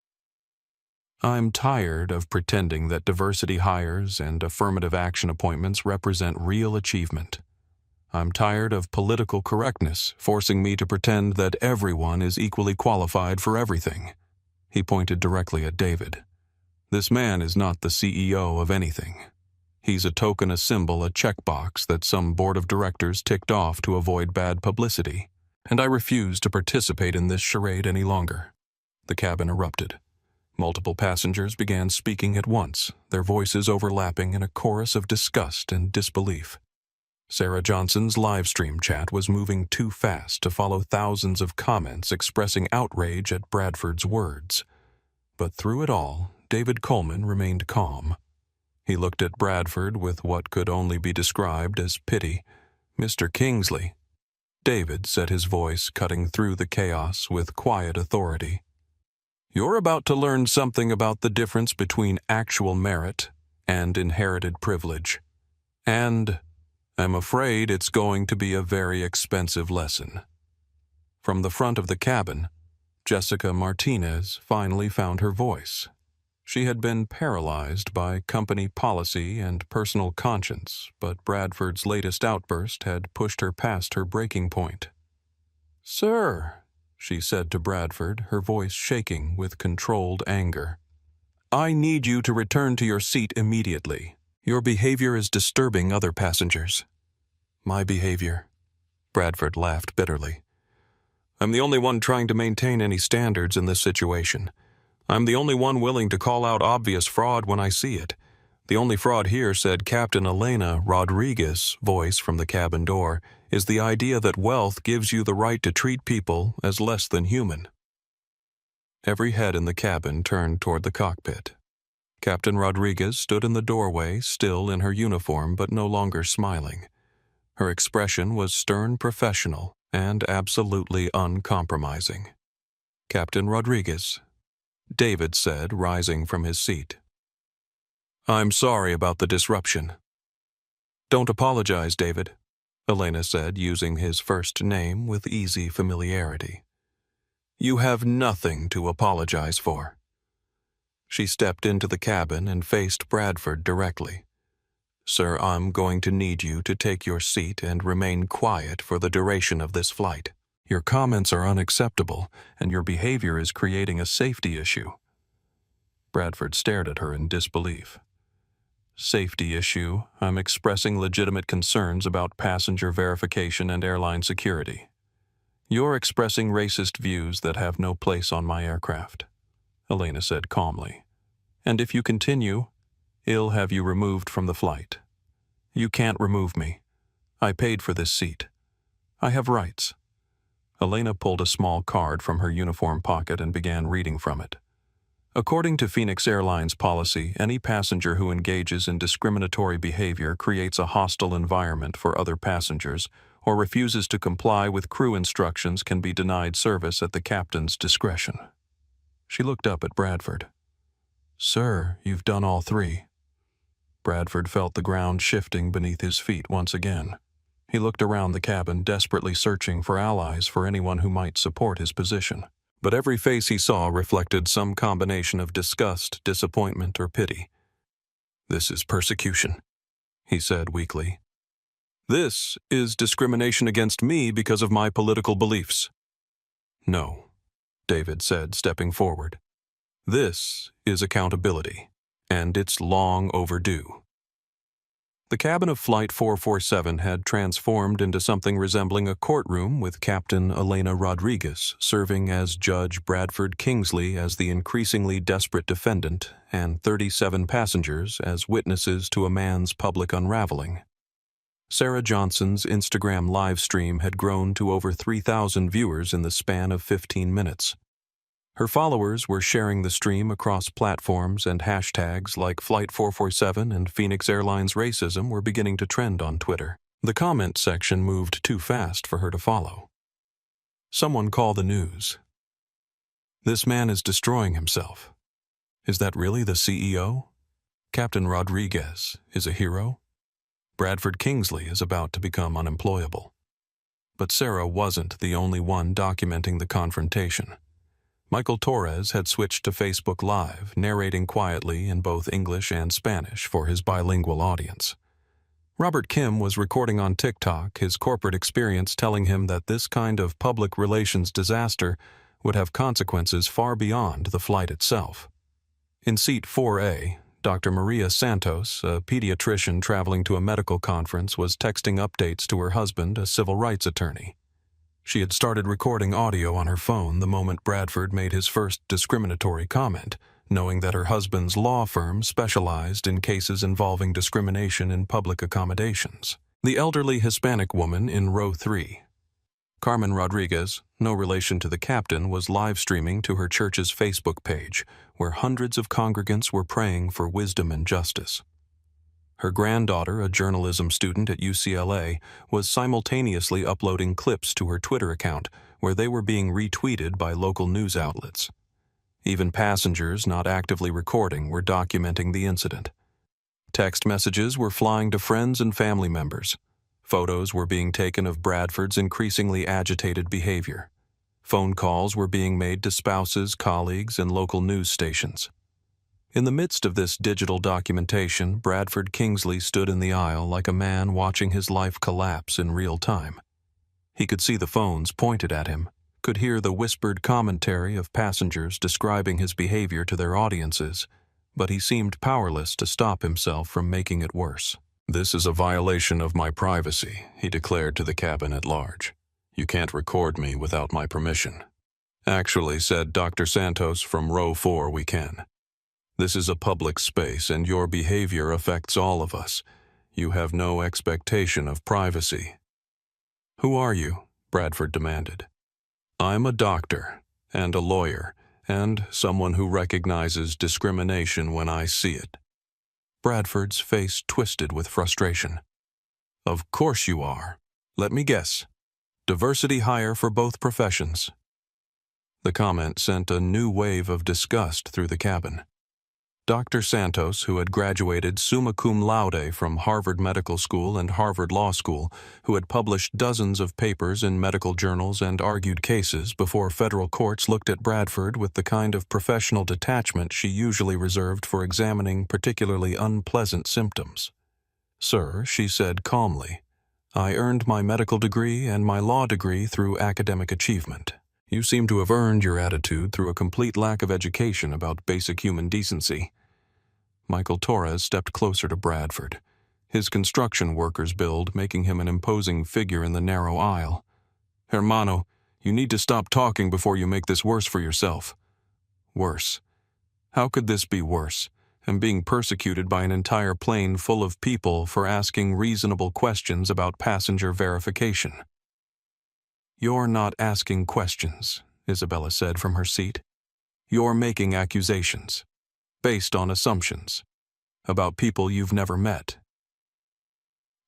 I'm tired of pretending that diversity hires and affirmative action appointments represent real achievement. I'm tired of political correctness forcing me to pretend that everyone is equally qualified for everything. He pointed directly at David. This man is not the CEO of anything. He's a token, a symbol, a checkbox that some board of directors ticked off to avoid bad publicity. And I refuse to participate in this charade any longer. The cabin erupted. Multiple passengers began speaking at once, their voices overlapping in a chorus of disgust and disbelief. Sarah Johnson's live stream chat was moving too fast to follow thousands of comments expressing outrage at Bradford's words. But through it all, David Coleman remained calm. He looked at Bradford with what could only be described as pity. Mr. Kingsley. David said, his voice cutting through the chaos with quiet authority. You're about to learn something about the difference between actual merit and inherited privilege. And I'm afraid it's going to be a very expensive lesson. From the front of the cabin, Jessica Martinez finally found her voice. She had been paralyzed by company policy and personal conscience, but Bradford's latest outburst had pushed her past her breaking point. Sir, she said to Bradford, her voice shaking with controlled anger, I need you to return to your seat immediately. Your behavior is disturbing other passengers. My behavior? Bradford laughed bitterly. I'm the only one trying to maintain any standards in this situation. I'm the only one willing to call out obvious fraud when I see it. The only fraud here, said Captain Elena Rodriguez, voice from the cabin door, is the idea that wealth gives you the right to treat people as less than human. Every head in the cabin turned toward the cockpit. Captain Rodriguez stood in the doorway, still in her uniform but no longer smiling. Her expression was stern professional and absolutely uncompromising. Captain Rodriguez, David said, rising from his seat. I'm sorry about the disruption. Don't apologize, David, Elena said, using his first name with easy familiarity. You have nothing to apologize for. She stepped into the cabin and faced Bradford directly. Sir, I'm going to need you to take your seat and remain quiet for the duration of this flight. Your comments are unacceptable, and your behavior is creating a safety issue. Bradford stared at her in disbelief. Safety issue? I'm expressing legitimate concerns about passenger verification and airline security. You're expressing racist views that have no place on my aircraft, Elena said calmly. And if you continue, I'll have you removed from the flight. You can't remove me. I paid for this seat. I have rights. Elena pulled a small card from her uniform pocket and began reading from it. According to Phoenix Airlines policy, any passenger who engages in discriminatory behavior creates a hostile environment for other passengers or refuses to comply with crew instructions can be denied service at the captain's discretion. She looked up at Bradford. Sir, you've done all three. Bradford felt the ground shifting beneath his feet once again. He looked around the cabin, desperately searching for allies, for anyone who might support his position. But every face he saw reflected some combination of disgust, disappointment, or pity. This is persecution, he said weakly. This is discrimination against me because of my political beliefs. No, David said, stepping forward. This is accountability, and it's long overdue. The cabin of Flight 447 had transformed into something resembling a courtroom with Captain Elena Rodriguez serving as Judge Bradford Kingsley as the increasingly desperate defendant and 37 passengers as witnesses to a man's public unraveling. Sarah Johnson's Instagram live stream had grown to over 3,000 viewers in the span of 15 minutes. Her followers were sharing the stream across platforms, and hashtags like Flight 447 and Phoenix Airlines racism were beginning to trend on Twitter. The comment section moved too fast for her to follow. Someone call the news. This man is destroying himself. Is that really the CEO? Captain Rodriguez is a hero? Bradford Kingsley is about to become unemployable. But Sarah wasn't the only one documenting the confrontation. Michael Torres had switched to Facebook Live, narrating quietly in both English and Spanish for his bilingual audience. Robert Kim was recording on TikTok his corporate experience, telling him that this kind of public relations disaster would have consequences far beyond the flight itself. In seat 4A, Dr. Maria Santos, a pediatrician traveling to a medical conference, was texting updates to her husband, a civil rights attorney. She had started recording audio on her phone the moment Bradford made his first discriminatory comment, knowing that her husband's law firm specialized in cases involving discrimination in public accommodations. The elderly Hispanic woman in row 3. Carmen Rodriguez, no relation to the captain, was live streaming to her church's Facebook page, where hundreds of congregants were praying for wisdom and justice. Her granddaughter, a journalism student at UCLA, was simultaneously uploading clips to her Twitter account, where they were being retweeted by local news outlets. Even passengers not actively recording were documenting the incident. Text messages were flying to friends and family members. Photos were being taken of Bradford's increasingly agitated behavior. Phone calls were being made to spouses, colleagues, and local news stations. In the midst of this digital documentation, Bradford Kingsley stood in the aisle like a man watching his life collapse in real time. He could see the phones pointed at him, could hear the whispered commentary of passengers describing his behavior to their audiences, but he seemed powerless to stop himself from making it worse. "This is a violation of my privacy," he declared to the cabin at large. "You can't record me without my permission." "Actually," said Dr. Santos from row 4, "we can. This is a public space, and your behavior affects all of us. You have no expectation of privacy." "Who are you?" Bradford demanded. "I'm a doctor, and a lawyer, and someone who recognizes discrimination when I see it." Bradford's face twisted with frustration. "Of course you are. Let me guess. Diversity hire for both professions." The comment sent a new wave of disgust through the cabin. Dr. Santos, who had graduated summa cum laude from Harvard Medical School and Harvard Law School, who had published dozens of papers in medical journals and argued cases before federal courts, looked at Bradford with the kind of professional detachment she usually reserved for examining particularly unpleasant symptoms. "Sir," she said calmly, "I earned my medical degree and my law degree through academic achievement. You seem to have earned your attitude through a complete lack of education about basic human decency." Michael Torres stepped closer to Bradford, his construction worker's build making him an imposing figure in the narrow aisle. "Hermano, you need to stop talking before you make this worse for yourself." Worse? How could this be worse? And being persecuted by an entire plane full of people for asking reasonable questions about passenger verification. "You're not asking questions," Isabella said from her seat. "You're making accusations, based on assumptions, about people you've never met."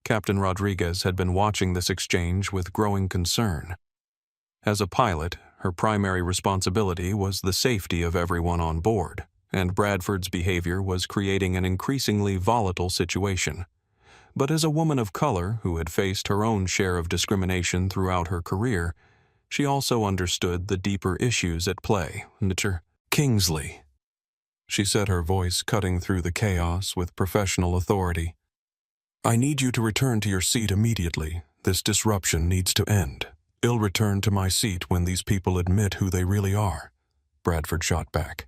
Captain Rodriguez had been watching this exchange with growing concern. As a pilot, her primary responsibility was the safety of everyone on board, and Bradford's behavior was creating an increasingly volatile situation. But as a woman of color who had faced her own share of discrimination throughout her career, she also understood the deeper issues at play. "Mr. Kingsley," she said, her voice cutting through the chaos with professional authority, "I need you to return to your seat immediately. This disruption needs to end." "I'll return to my seat when these people admit who they really are," Bradford shot back.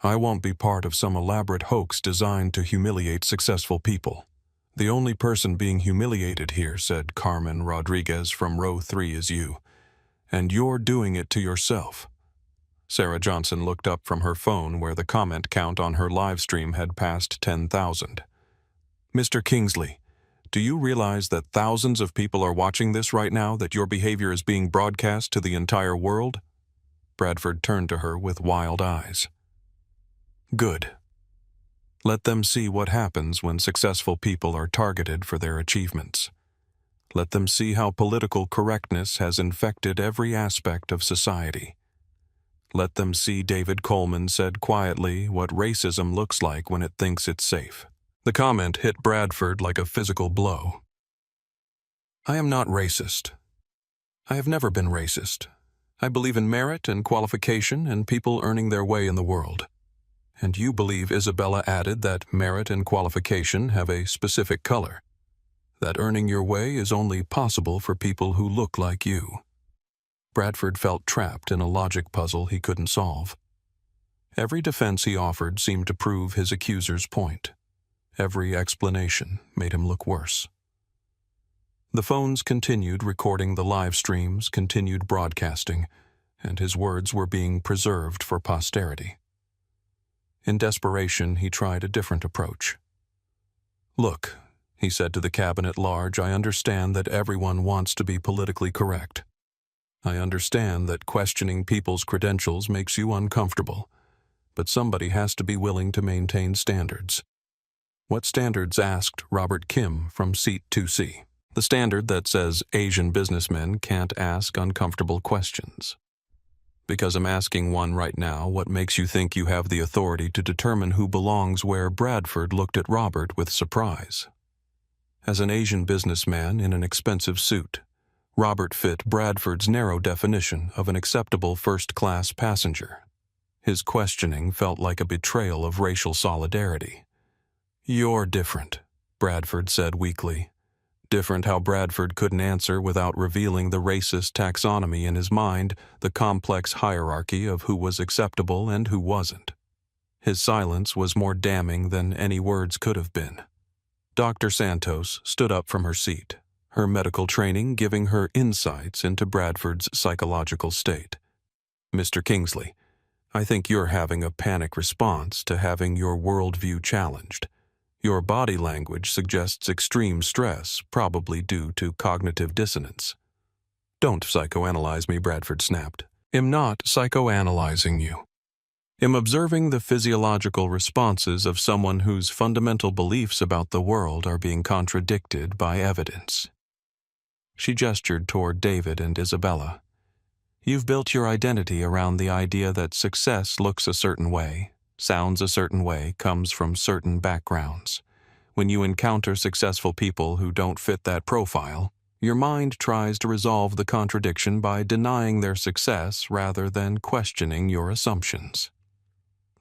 "I won't be part of some elaborate hoax designed to humiliate successful people." "The only person being humiliated here," said Carmen Rodriguez from row 3, "is you. And you're doing it to yourself." Sarah Johnson looked up from her phone where the comment count on her live stream had passed 10,000. "Mr. Kingsley, do you realize that thousands of people are watching this right now, that your behavior is being broadcast to the entire world?" Bradford turned to her with wild eyes. "Good. Let them see what happens when successful people are targeted for their achievements. Let them see how political correctness has infected every aspect of society. Let them see," David Coleman said quietly, "what racism looks like when it thinks it's safe." The comment hit Bradford like a physical blow. "I am not racist. I have never been racist. I believe in merit and qualification and people earning their way in the world." "And you believe," Isabella added, "that merit and qualification have a specific color. That earning your way is only possible for people who look like you." Bradford felt trapped in a logic puzzle he couldn't solve. Every defense he offered seemed to prove his accuser's point. Every explanation made him look worse. The phones continued recording the live streams, continued broadcasting, and his words were being preserved for posterity. In desperation, he tried a different approach. "Look," he said to the cabin at large, "I understand that everyone wants to be politically correct. I understand that questioning people's credentials makes you uncomfortable, but somebody has to be willing to maintain standards." "What standards?" asked Robert Kim from seat 2C. "The standard that says Asian businessmen can't ask uncomfortable questions." "Because I'm asking one right now. What makes you think you have the authority to determine who belongs where?" Bradford looked at Robert with surprise. As an Asian businessman in an expensive suit, Robert fit Bradford's narrow definition of an acceptable first-class passenger. His questioning felt like a betrayal of racial solidarity. "You're different," Bradford said weakly. Different how Bradford couldn't answer without revealing the racist taxonomy in his mind, the complex hierarchy of who was acceptable and who wasn't. His silence was more damning than any words could have been. Dr. Santos stood up from her seat, her medical training giving her insights into Bradford's psychological state. "Mr. Kingsley, I think you're having a panic response to having your worldview challenged. Your body language suggests extreme stress, probably due to cognitive dissonance." "Don't psychoanalyze me," Bradford snapped. "I'm not psychoanalyzing you. I'm observing the physiological responses of someone whose fundamental beliefs about the world are being contradicted by evidence." She gestured toward David and Isabella. You've built your identity around the idea that success looks a certain way, sounds a certain way, comes from certain backgrounds. When you encounter successful people who don't fit that profile, your mind tries to resolve the contradiction by denying their success rather than questioning your assumptions.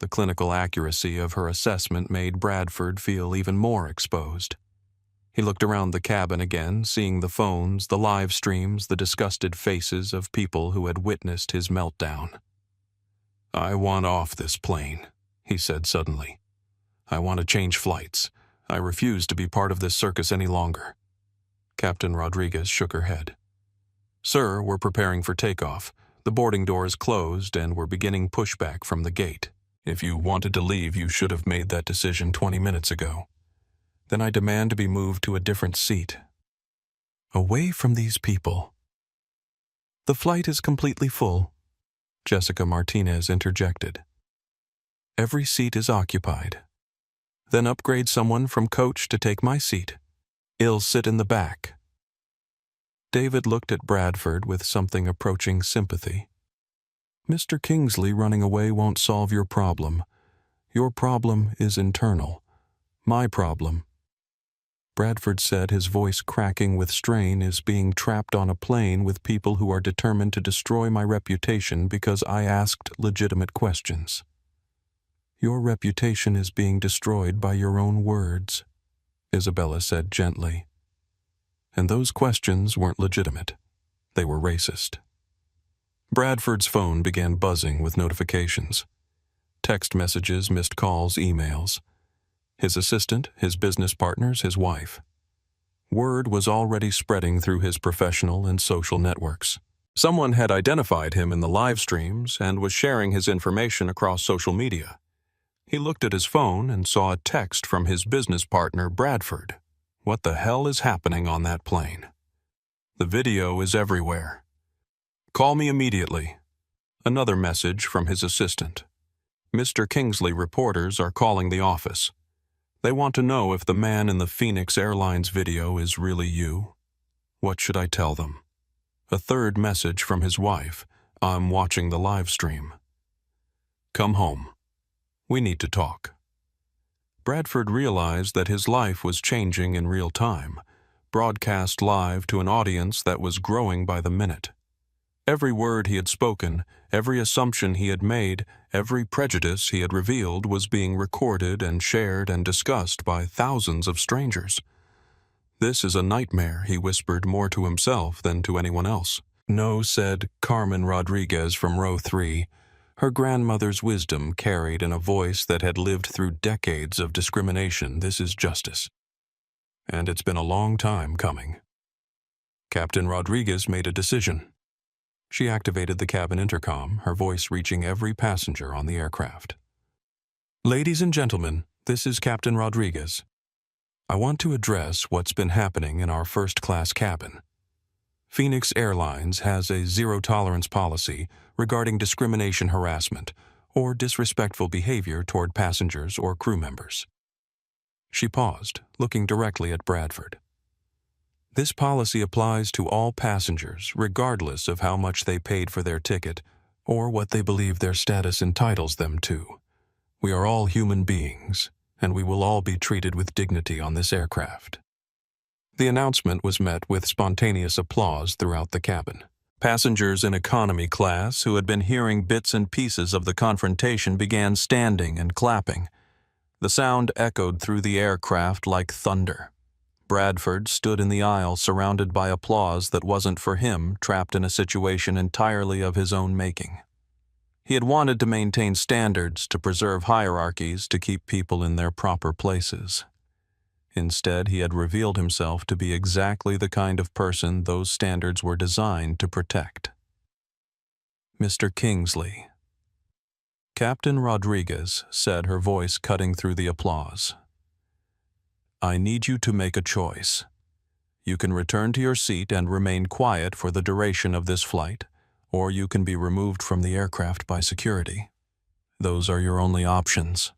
The clinical accuracy of her assessment made Bradford feel even more exposed. He looked around the cabin again, seeing the phones, the live streams, the disgusted faces of people who had witnessed his meltdown. "I want off this plane," he said suddenly. "I want to change flights. I refuse to be part of this circus any longer." Captain Rodriguez shook her head. "Sir, we're preparing for takeoff. The boarding door is closed and we're beginning pushback from the gate. If you wanted to leave, you should have made that decision 20 minutes ago. Then I demand to be moved to a different seat. Away from these people." "The flight is completely full," Jessica Martinez interjected. "Every seat is occupied. Then upgrade someone from coach to take my seat. I'll sit in the back." David looked at Bradford with something approaching sympathy. "Mr. Kingsley running away won't solve your problem. Your problem is internal. My problem," Bradford said, his voice cracking with strain, "is being trapped on a plane with people who are determined to destroy my reputation because I asked legitimate questions. Your reputation is being destroyed by your own words," Isabella said gently. "And those questions weren't legitimate. They were racist." Bradford's phone began buzzing with notifications. Text messages, missed calls, emails. His assistant, his business partners, his wife. Word was already spreading through his professional and social networks. Someone had identified him in the live streams and was sharing his information across social media. He looked at his phone and saw a text from his business partner, Bradford. What the hell is happening on that plane? The video is everywhere. "Call me immediately." Another message from his assistant. "Mr. Kingsley reporters are calling the office. They want to know if the man in the Phoenix Airlines video is really you. What should I tell them?" A third message from his wife. "I'm watching the live stream. Come home. We need to talk." Bradford realized that his life was changing in real time, broadcast live to an audience that was growing by the minute. Every word he had spoken, every assumption he had made, every prejudice he had revealed was being recorded and shared and discussed by thousands of strangers. "This is a nightmare," he whispered more to himself than to anyone else. "No," said Carmen Rodriguez from row 3, her grandmother's wisdom carried in a voice that had lived through decades of discrimination. "This is justice. And it's been a long time coming." Captain Rodriguez made a decision. She activated the cabin intercom, her voice reaching every passenger on the aircraft. "Ladies and gentlemen, this is Captain Rodriguez. I want to address what's been happening in our first-class cabin. Phoenix Airlines has a zero-tolerance policy regarding discrimination, harassment, or disrespectful behavior toward passengers or crew members." She paused, looking directly at Bradford. "This policy applies to all passengers, regardless of how much they paid for their ticket or what they believe their status entitles them to. We are all human beings, and we will all be treated with dignity on this aircraft." The announcement was met with spontaneous applause throughout the cabin. Passengers in economy class who had been hearing bits and pieces of the confrontation began standing and clapping. The sound echoed through the aircraft like thunder. Bradford stood in the aisle surrounded by applause that wasn't for him, trapped in a situation entirely of his own making. He had wanted to maintain standards, to preserve hierarchies, to keep people in their proper places. Instead, he had revealed himself to be exactly the kind of person those standards were designed to protect. "Mr. Kingsley," Captain Rodriguez said, her voice cutting through the applause. "I need you to make a choice. You can return to your seat and remain quiet for the duration of this flight, or you can be removed from the aircraft by security. Those are your only options."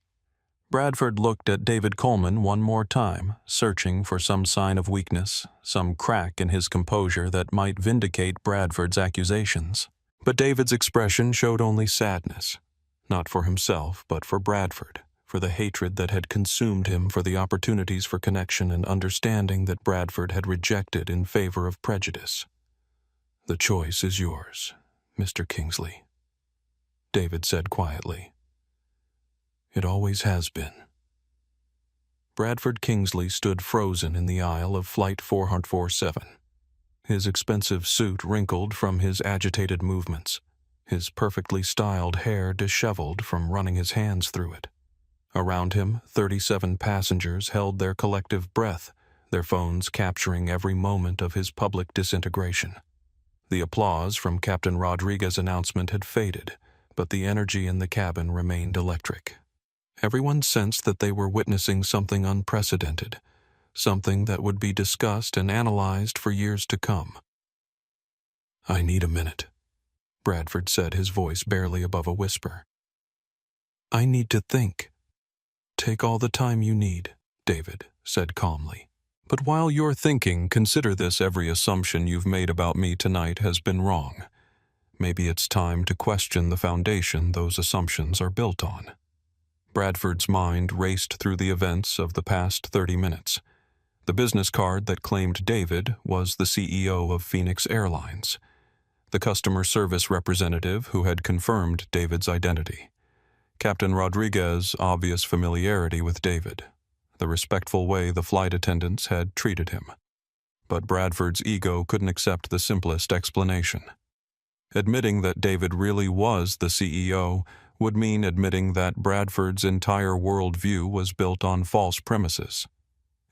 Bradford looked at David Coleman one more time, searching for some sign of weakness, some crack in his composure that might vindicate Bradford's accusations. But David's expression showed only sadness, not for himself, but for Bradford, for the hatred that had consumed him, for the opportunities for connection and understanding that Bradford had rejected in favor of prejudice. "The choice is yours, Mr. Kingsley," David said quietly. "It always has been." Bradford Kingsley stood frozen in the aisle of Flight 447. His expensive suit wrinkled from his agitated movements, his perfectly styled hair disheveled from running his hands through it. Around him, 37 passengers held their collective breath, their phones capturing every moment of his public disintegration. The applause from Captain Rodriguez's announcement had faded, but the energy in the cabin remained electric. Everyone sensed that they were witnessing something unprecedented, something that would be discussed and analyzed for years to come. "I need a minute," Bradford said, his voice barely above a whisper. "I need to think." "Take all the time you need," David said calmly. "But while you're thinking, consider this: every assumption you've made about me tonight has been wrong. Maybe it's time to question the foundation those assumptions are built on." Bradford's mind raced through the events of the past 30 minutes. The business card that claimed David was the CEO of Phoenix Airlines, the customer service representative who had confirmed David's identity, Captain Rodriguez's obvious familiarity with David, the respectful way the flight attendants had treated him. But Bradford's ego couldn't accept the simplest explanation. Admitting that David really was the CEO would mean admitting that Bradford's entire worldview was built on false premises.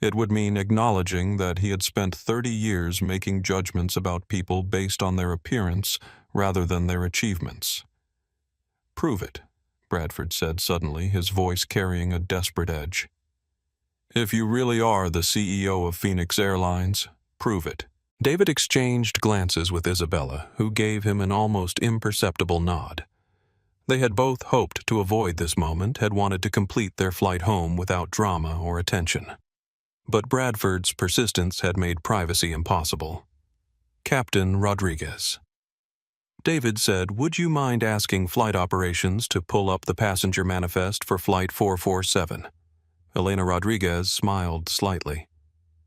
It would mean acknowledging that he had spent 30 years making judgments about people based on their appearance rather than their achievements. "Prove it," Bradford said suddenly, his voice carrying a desperate edge. "If you really are the CEO of Phoenix Airlines, prove it." David exchanged glances with Isabella, who gave him an almost imperceptible nod. They had both hoped to avoid this moment, had wanted to complete their flight home without drama or attention. But Bradford's persistence had made privacy impossible. "Captain Rodriguez." David said, "Would you mind asking flight operations to pull up the passenger manifest for Flight 447? Elena Rodriguez smiled slightly.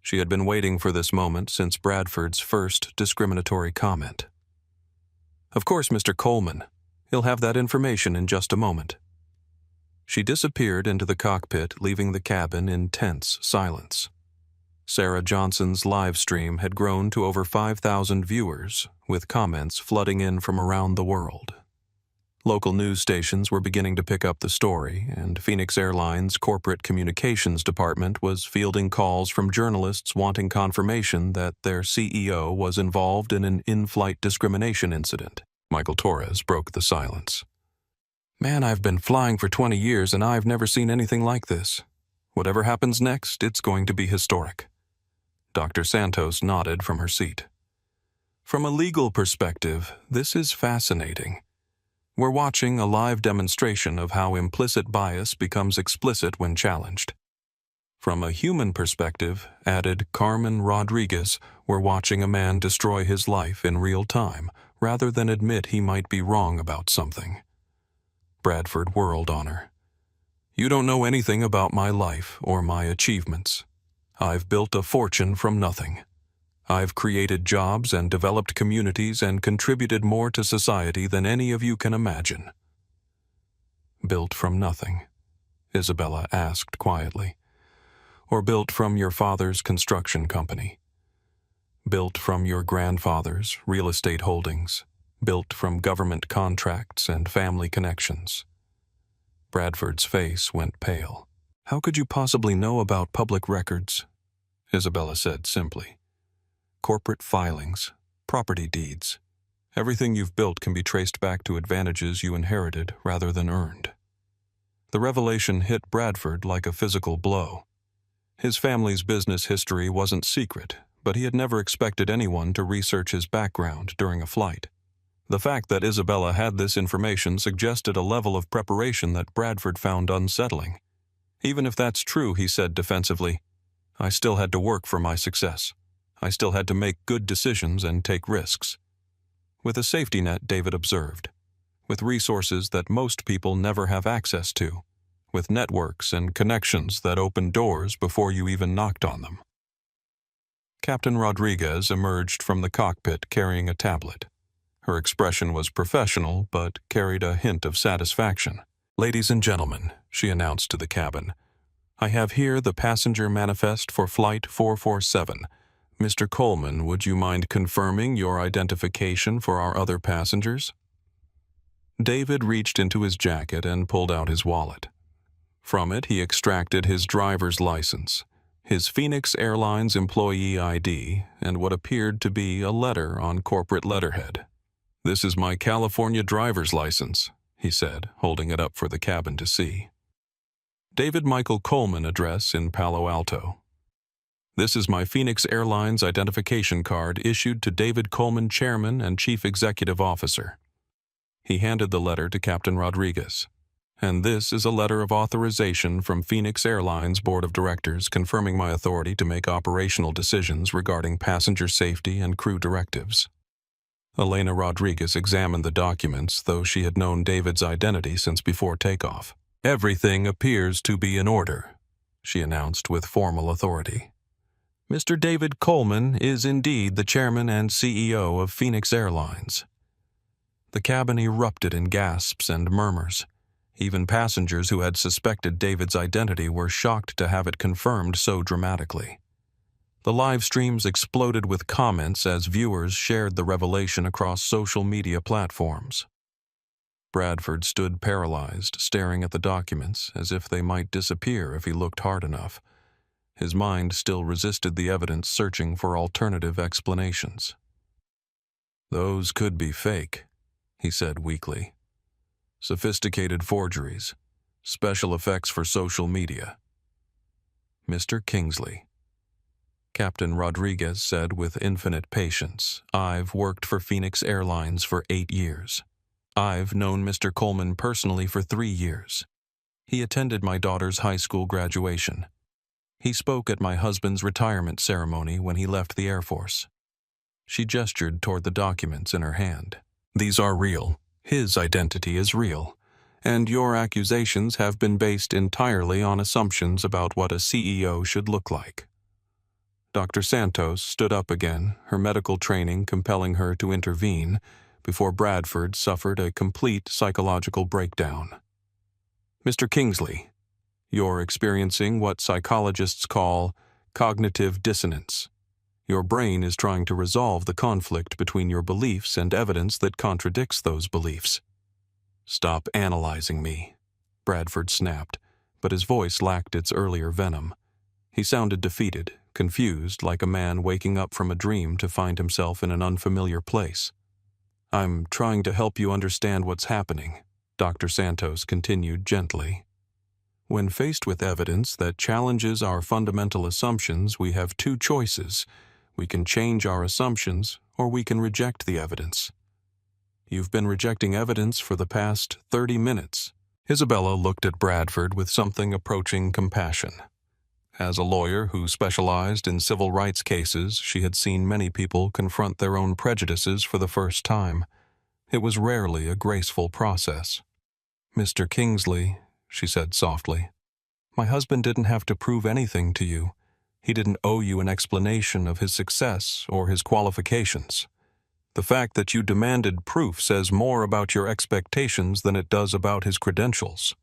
She had been waiting for this moment since Bradford's first discriminatory comment. "Of course, Mr. Coleman. He'll have that information in just a moment." She disappeared into the cockpit, leaving the cabin in tense silence. Sarah Johnson's live stream had grown to over 5,000 viewers, with comments flooding in from around the world. Local news stations were beginning to pick up the story, and Phoenix Airlines' corporate communications department was fielding calls from journalists wanting confirmation that their CEO was involved in an in-flight discrimination incident. Michael Torres broke the silence. "Man, I've been flying for 20 years and I've never seen anything like this. Whatever happens next, it's going to be historic." Dr. Santos nodded from her seat. "From a legal perspective, this is fascinating. We're watching a live demonstration of how implicit bias becomes explicit when challenged. From a human perspective," added Carmen Rodriguez, "we're watching a man destroy his life in real time, rather than admit he might be wrong about something." Bradford whirled on her. "You don't know anything about my life or my achievements. I've built a fortune from nothing. I've created jobs and developed communities and contributed more to society than any of you can imagine." "Built from nothing?" Isabella asked quietly. "Or built from your father's construction company? Built from your grandfather's real estate holdings? Built from government contracts and family connections?" Bradford's face went pale. "How could you possibly know about public records?" Isabella said simply. "Corporate filings, property deeds. Everything you've built can be traced back to advantages you inherited rather than earned." The revelation hit Bradford like a physical blow. His family's business history wasn't secret, but he had never expected anyone to research his background during a flight. The fact that Isabella had this information suggested a level of preparation that Bradford found unsettling. "Even if that's true," he said defensively, "I still had to work for my success. I still had to make good decisions and take risks." With a safety net, David observed. With resources that most people never have access to. With networks and connections that open doors before you even knocked on them. Captain Rodriguez emerged from the cockpit carrying a tablet. Her expression was professional, but carried a hint of satisfaction. "Ladies and gentlemen," she announced to the cabin, "I have here the passenger manifest for Flight 447. Mr. Coleman, would you mind confirming your identification for our other passengers?" David reached into his jacket and pulled out his wallet. From it, he extracted his driver's license, his Phoenix Airlines employee ID, and what appeared to be a letter on corporate letterhead. "This is my California driver's license," he said, holding it up for the cabin to see. David Michael Coleman address in Palo Alto. "This is my Phoenix Airlines identification card issued to David Coleman, Chairman and Chief Executive Officer." He handed the letter to Captain Rodriguez. "And this is a letter of authorization from Phoenix Airlines Board of Directors confirming my authority to make operational decisions regarding passenger safety and crew directives." Elena Rodriguez examined the documents, though she had known David's identity since before takeoff. "Everything appears to be in order," she announced with formal authority. "Mr. David Coleman is indeed the chairman and CEO of Phoenix Airlines." The cabin erupted in gasps and murmurs. Even passengers who had suspected David's identity were shocked to have it confirmed so dramatically. The live streams exploded with comments as viewers shared the revelation across social media platforms. Bradford stood paralyzed, staring at the documents as if they might disappear if he looked hard enough. His mind still resisted the evidence, searching for alternative explanations. "Those could be fake," he said weakly. "Sophisticated forgeries, special effects for social media." "Mr. Kingsley," Captain Rodriguez said with infinite patience, "I've worked for Phoenix Airlines for 8 years. I've known Mr. Coleman personally for 3 years. He attended my daughter's high school graduation. He spoke at my husband's retirement ceremony when he left the Air Force." She gestured toward the documents in her hand. "These are real. His identity is real. And your accusations have been based entirely on assumptions about what a CEO should look like." Dr. Santos stood up again, her medical training compelling her to intervene, before Bradford suffered a complete psychological breakdown. "Mr. Kingsley, you're experiencing what psychologists call cognitive dissonance. Your brain is trying to resolve the conflict between your beliefs and evidence that contradicts those beliefs." "Stop analyzing me," Bradford snapped, but his voice lacked its earlier venom. He sounded defeated, confused, like a man waking up from a dream to find himself in an unfamiliar place. "I'm trying to help you understand what's happening," Dr. Santos continued gently. "When faced with evidence that challenges our fundamental assumptions, we have 2 choices. We can change our assumptions, or we can reject the evidence. You've been rejecting evidence for the past 30 minutes. Isabella looked at Bradford with something approaching compassion. As a lawyer who specialized in civil rights cases, she had seen many people confront their own prejudices for the first time. It was rarely a graceful process. "Mr. Kingsley," she said softly, "my husband didn't have to prove anything to you. He didn't owe you an explanation of his success or his qualifications. The fact that you demanded proof says more about your expectations than it does about his credentials."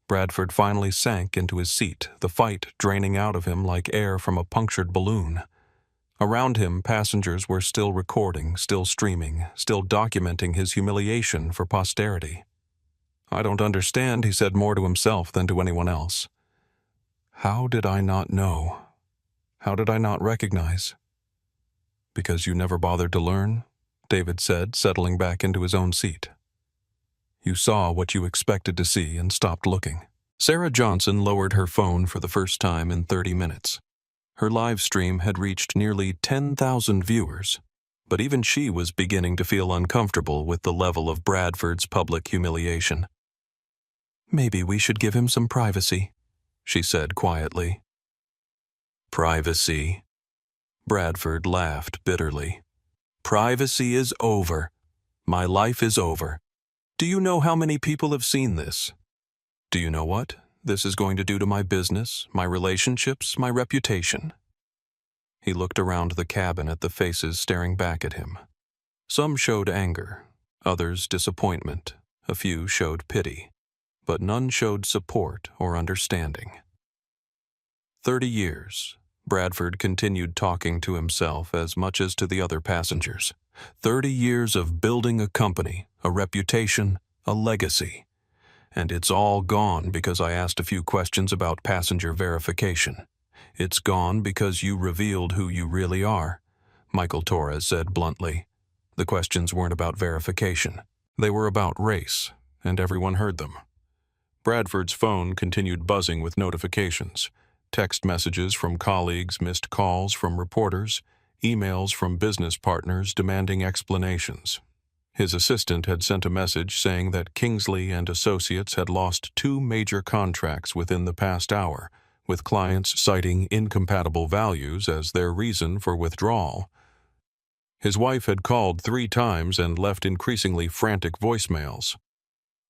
Bradford finally sank into his seat, the fight draining out of him like air from a punctured balloon. Around him, passengers were still recording, still streaming, still documenting his humiliation for posterity. "I don't understand," he said more to himself than to anyone else. "How did I not know? How did I not recognize?" "Because you never bothered to learn," David said, settling back into his own seat. "You saw what you expected to see and stopped looking." Sarah Johnson lowered her phone for the first time in 30 minutes. Her live stream had reached nearly 10,000 viewers, but even she was beginning to feel uncomfortable with the level of Bradford's public humiliation. "Maybe we should give him some privacy," she said quietly. "Privacy?" Bradford laughed bitterly. Privacy is over. My life is over. Do you know how many people have seen this? Do you know what this is going to do to my business, my relationships, my reputation? He looked around the cabin at the faces staring back at him. Some showed anger, others disappointment, a few showed pity, but none showed support or understanding. 30 years, Bradford continued talking to himself as much as to the other passengers. 30 years of building a company, a reputation, a legacy. And it's all gone because I asked a few questions about passenger verification. It's gone because you revealed who you really are, Michael Torres said bluntly. The questions weren't about verification. They were about race, and everyone heard them. Bradford's phone continued buzzing with notifications. Text messages from colleagues, missed calls from reporters, emails from business partners demanding explanations. His assistant had sent a message saying that Kingsley and Associates had lost 2 major contracts within the past hour, with clients citing incompatible values as their reason for withdrawal. His wife had called 3 times and left increasingly frantic voicemails.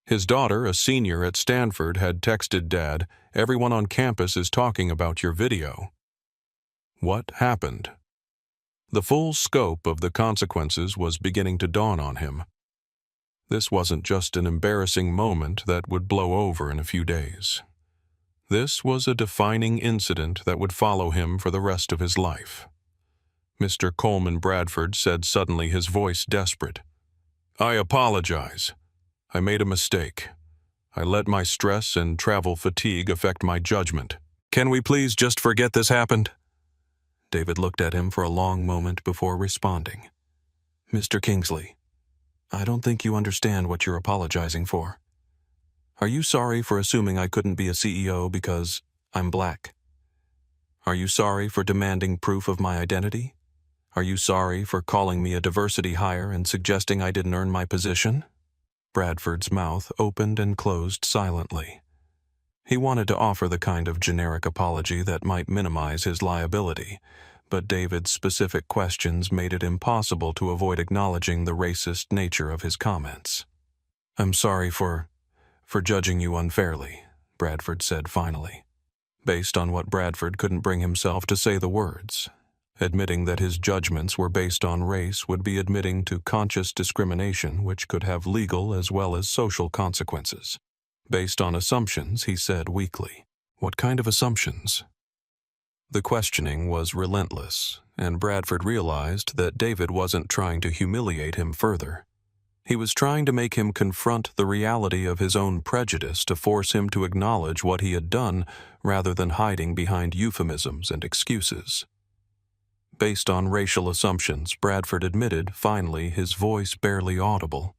His daughter, a senior at Stanford, had texted Dad, "Everyone on campus is talking about your video." What happened? The full scope of the consequences was beginning to dawn on him. This wasn't just an embarrassing moment that would blow over in a few days. This was a defining incident that would follow him for the rest of his life. Mr. Coleman Bradford said suddenly, his voice desperate. "I apologize. I made a mistake. I let my stress and travel fatigue affect my judgment. Can we please just forget this happened?" David looked at him for a long moment before responding. "Mr. Kingsley, I don't think you understand what you're apologizing for. Are you sorry for assuming I couldn't be a CEO because I'm black? Are you sorry for demanding proof of my identity? Are you sorry for calling me a diversity hire and suggesting I didn't earn my position?" Bradford's mouth opened and closed silently. He wanted to offer the kind of generic apology that might minimize his liability, but David's specific questions made it impossible to avoid acknowledging the racist nature of his comments. "I'm sorry for judging you unfairly," Bradford said finally, based on what Bradford couldn't bring himself to say the words. Admitting that his judgments were based on race would be admitting to conscious discrimination which could have legal as well as social consequences. Based on assumptions, he said weakly. "What kind of assumptions?" The questioning was relentless, and Bradford realized that David wasn't trying to humiliate him further. He was trying to make him confront the reality of his own prejudice to force him to acknowledge what he had done rather than hiding behind euphemisms and excuses. Based on racial assumptions, Bradford admitted, finally, his voice barely audible.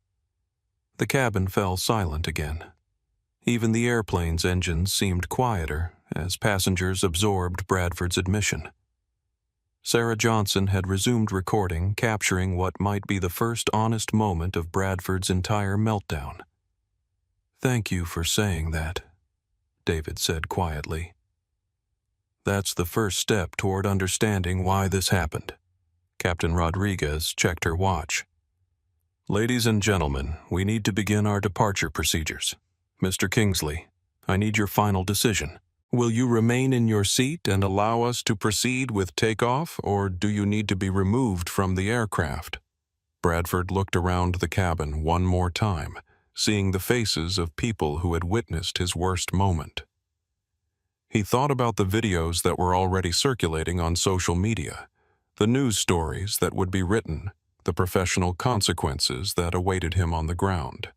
The cabin fell silent again. Even the airplane's engines seemed quieter as passengers absorbed Bradford's admission. Sarah Johnson had resumed recording, capturing what might be the first honest moment of Bradford's entire meltdown. "Thank you for saying that," David said quietly. "That's the first step toward understanding why this happened." Captain Rodriguez checked her watch. "Ladies and gentlemen, we need to begin our departure procedures. Mr. Kingsley, I need your final decision. Will you remain in your seat and allow us to proceed with takeoff, or do you need to be removed from the aircraft?" Bradford looked around the cabin one more time, seeing the faces of people who had witnessed his worst moment. He thought about the videos that were already circulating on social media, the news stories that would be written, the professional consequences that awaited him on the ground.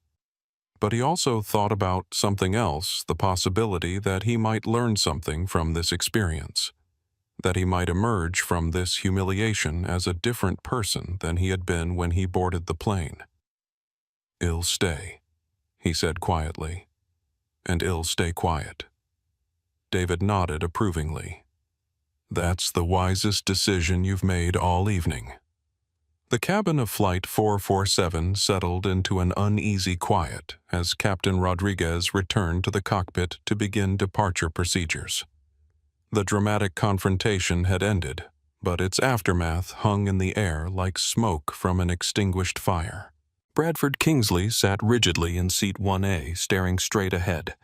But he also thought about something else, the possibility that he might learn something from this experience, that he might emerge from this humiliation as a different person than he had been when he boarded the plane. "I'll stay," he said quietly, "and I'll stay quiet." David nodded approvingly. "That's the wisest decision you've made all evening." The cabin of Flight 447 settled into an uneasy quiet as Captain Rodriguez returned to the cockpit to begin departure procedures. The dramatic confrontation had ended, but its aftermath hung in the air like smoke from an extinguished fire. Bradford Kingsley sat rigidly in seat 1A, staring straight ahead,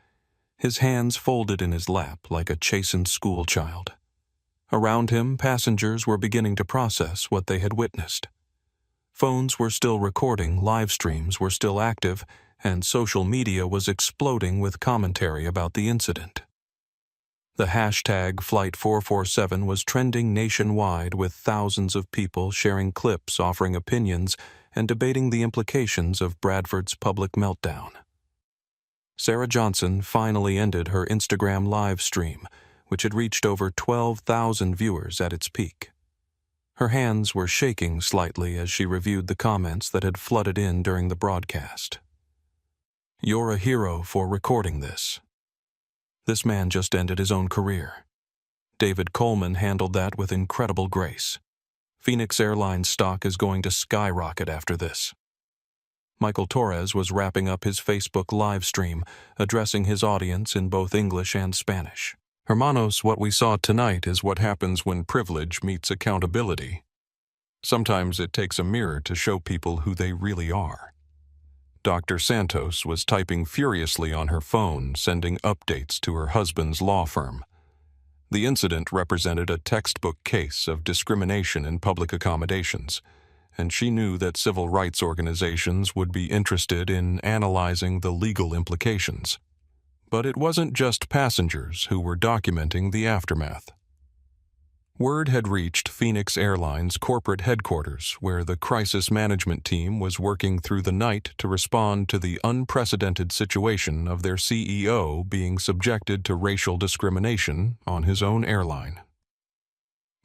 his hands folded in his lap like a chastened schoolchild. Around him, passengers were beginning to process what they had witnessed. Phones were still recording, live streams were still active, and social media was exploding with commentary about the incident. The hashtag Flight 447 was trending nationwide, with thousands of people sharing clips, offering opinions, and debating the implications of Bradford's public meltdown. Sarah Johnson finally ended her Instagram live stream, which had reached over 12,000 viewers at its peak. Her hands were shaking slightly as she reviewed the comments that had flooded in during the broadcast. "You're a hero for recording this. This man just ended his own career. David Coleman handled that with incredible grace. Phoenix Airline stock is going to skyrocket after this." Michael Torres was wrapping up his Facebook live stream, addressing his audience in both English and Spanish. "Hermanos, what we saw tonight is what happens when privilege meets accountability. Sometimes it takes a mirror to show people who they really are." Dr. Santos was typing furiously on her phone, sending updates to her husband's law firm. The incident represented a textbook case of discrimination in public accommodations, and she knew that civil rights organizations would be interested in analyzing the legal implications. But it wasn't just passengers who were documenting the aftermath. Word had reached Phoenix Airlines corporate headquarters, where the crisis management team was working through the night to respond to the unprecedented situation of their CEO being subjected to racial discrimination on his own airline.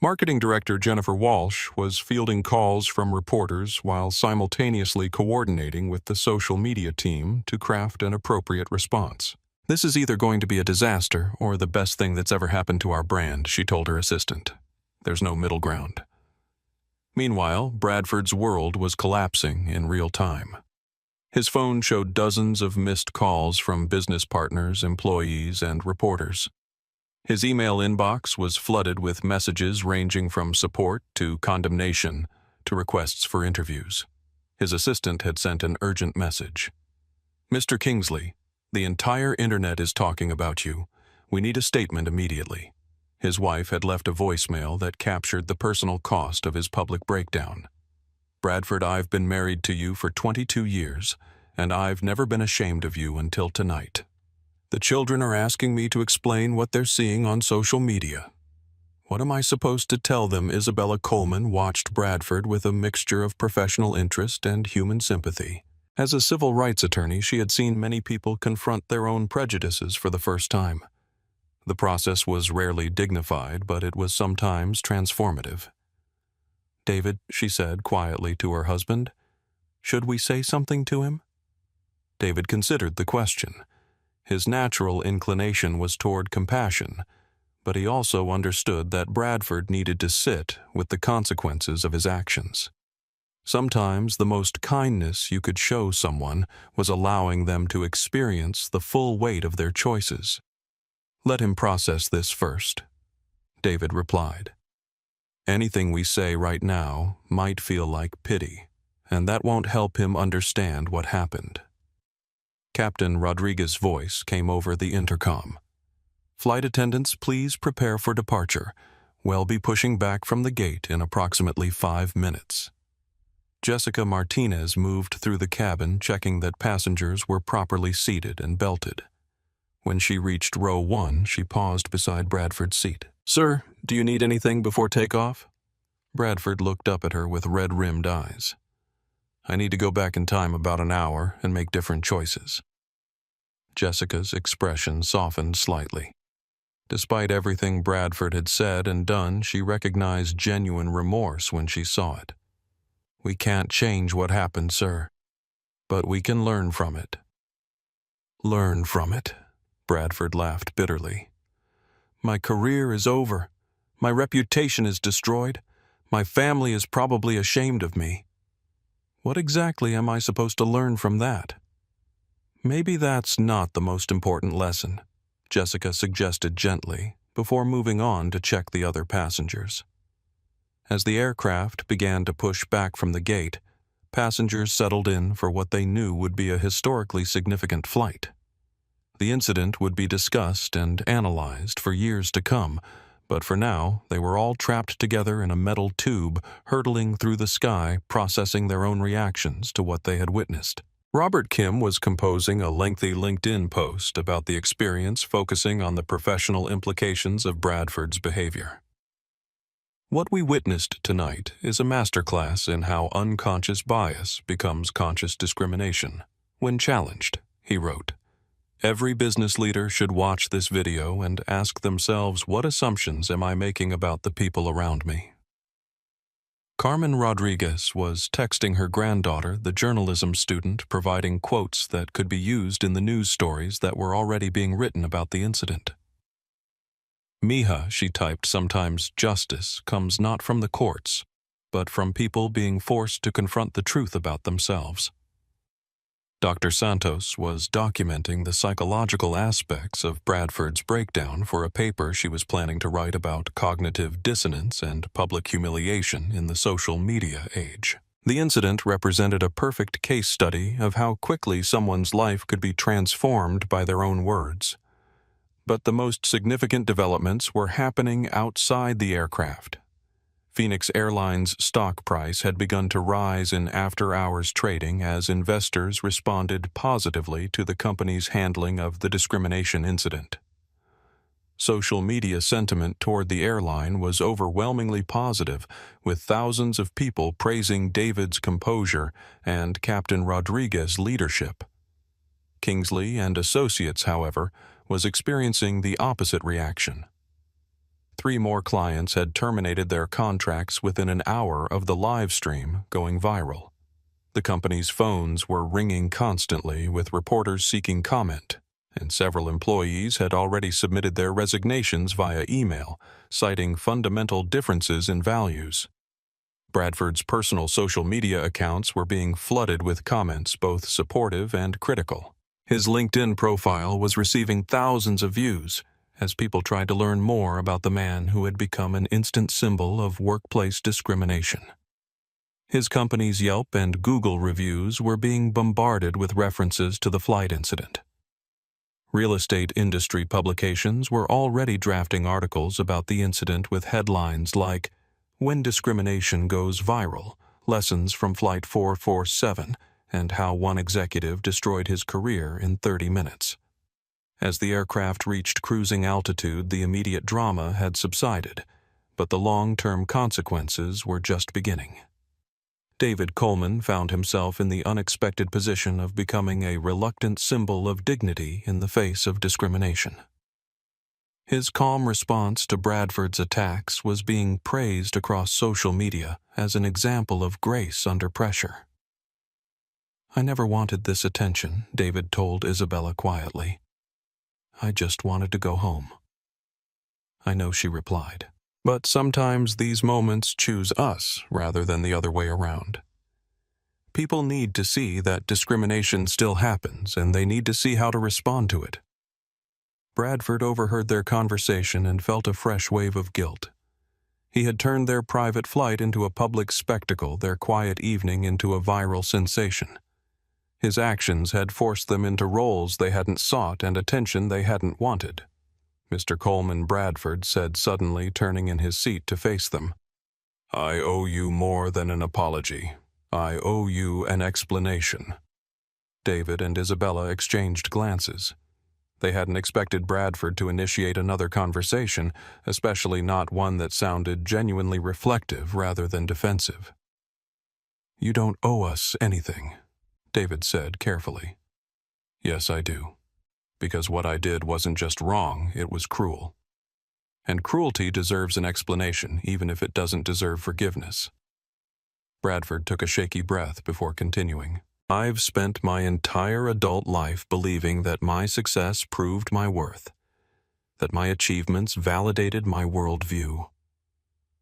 Marketing Director Jennifer Walsh was fielding calls from reporters while simultaneously coordinating with the social media team to craft an appropriate response. "This is either going to be a disaster or the best thing that's ever happened to our brand," she told her assistant. "There's no middle ground." Meanwhile, Bradford's world was collapsing in real time. His phone showed dozens of missed calls from business partners, employees, and reporters. His email inbox was flooded with messages ranging from support to condemnation to requests for interviews. His assistant had sent an urgent message. "Mr. Kingsley, the entire internet is talking about you. We need a statement immediately." His wife had left a voicemail that captured the personal cost of his public breakdown. "Bradford, I've been married to you for 22 years, and I've never been ashamed of you until tonight. The children are asking me to explain what they're seeing on social media. What am I supposed to tell them?" Isabella Coleman watched Bradford with a mixture of professional interest and human sympathy. As a civil rights attorney, she had seen many people confront their own prejudices for the first time. The process was rarely dignified, but it was sometimes transformative. "David," she said quietly to her husband, "should we say something to him?" David considered the question. His natural inclination was toward compassion, but he also understood that Bradford needed to sit with the consequences of his actions. Sometimes the most kindness you could show someone was allowing them to experience the full weight of their choices. "Let him process this first," David replied. "Anything we say right now might feel like pity, and that won't help him understand what happened." Captain Rodriguez's voice came over the intercom. "Flight attendants, please prepare for departure. We'll be pushing back from the gate in approximately 5 minutes." Jessica Martinez moved through the cabin, checking that passengers were properly seated and belted. When she reached row 1, she paused beside Bradford's seat. "Sir, do you need anything before takeoff?" Bradford looked up at her with red-rimmed eyes. "I need to go back in time about an hour and make different choices." Jessica's expression softened slightly. Despite everything Bradford had said and done, she recognized genuine remorse when she saw it. "We can't change what happened, sir, but we can learn from it." "Learn from it?" Bradford laughed bitterly. "My career is over. My reputation is destroyed. My family is probably ashamed of me. What exactly am I supposed to learn from that?" "Maybe that's not the most important lesson," Jessica suggested gently, before moving on to check the other passengers. As the aircraft began to push back from the gate, passengers settled in for what they knew would be a historically significant flight. The incident would be discussed and analyzed for years to come, but for now, they were all trapped together in a metal tube, hurtling through the sky, processing their own reactions to what they had witnessed. Robert Kim was composing a lengthy LinkedIn post about the experience, focusing on the professional implications of Bradford's behavior. What we witnessed tonight is a masterclass in how unconscious bias becomes conscious discrimination. When challenged, he wrote, "Every business leader should watch this video and ask themselves, what assumptions am I making about the people around me?" Carmen Rodriguez was texting her granddaughter, the journalism student, providing quotes that could be used in the news stories that were already being written about the incident. "Mija," she typed, "sometimes justice comes not from the courts, but from people being forced to confront the truth about themselves." Dr. Santos was documenting the psychological aspects of Bradford's breakdown for a paper she was planning to write about cognitive dissonance and public humiliation in the social media age. The incident represented a perfect case study of how quickly someone's life could be transformed by their own words. But the most significant developments were happening outside the aircraft. Phoenix Airline's stock price had begun to rise in after-hours trading as investors responded positively to the company's handling of the discrimination incident. Social media sentiment toward the airline was overwhelmingly positive, with thousands of people praising David's composure and Captain Rodriguez's leadership. Kingsley and Associates, however, was experiencing the opposite reaction. 3 more clients had terminated their contracts within an hour of the live stream going viral. The company's phones were ringing constantly with reporters seeking comment, and several employees had already submitted their resignations via email, citing fundamental differences in values. Bradford's personal social media accounts were being flooded with comments both supportive and critical. His LinkedIn profile was receiving thousands of views, as people tried to learn more about the man who had become an instant symbol of workplace discrimination. His company's Yelp and Google reviews were being bombarded with references to the flight incident. Real estate industry publications were already drafting articles about the incident with headlines like, "When Discrimination Goes Viral, Lessons from Flight 447, and How One Executive Destroyed His Career in 30 Minutes. As the aircraft reached cruising altitude, the immediate drama had subsided, but the long-term consequences were just beginning. David Coleman found himself in the unexpected position of becoming a reluctant symbol of dignity in the face of discrimination. His calm response to Bradford's attacks was being praised across social media as an example of grace under pressure. "I never wanted this attention," David told Isabella quietly. "I just wanted to go home." "I know," she replied. "But sometimes these moments choose us rather than the other way around. People need to see that discrimination still happens, and they need to see how to respond to it." Bradford overheard their conversation and felt a fresh wave of guilt. He had turned their private flight into a public spectacle, their quiet evening into a viral sensation. His actions had forced them into roles they hadn't sought and attention they hadn't wanted. Mr. Coleman Bradford said suddenly, turning in his seat to face them, "I owe you more than an apology. I owe you an explanation." David and Isabella exchanged glances. They hadn't expected Bradford to initiate another conversation, especially not one that sounded genuinely reflective rather than defensive. "You don't owe us anything," David said carefully. "Yes, I do. Because what I did wasn't just wrong, it was cruel. And cruelty deserves an explanation, even if it doesn't deserve forgiveness." Bradford took a shaky breath before continuing. "I've spent my entire adult life believing that my success proved my worth, that my achievements validated my worldview.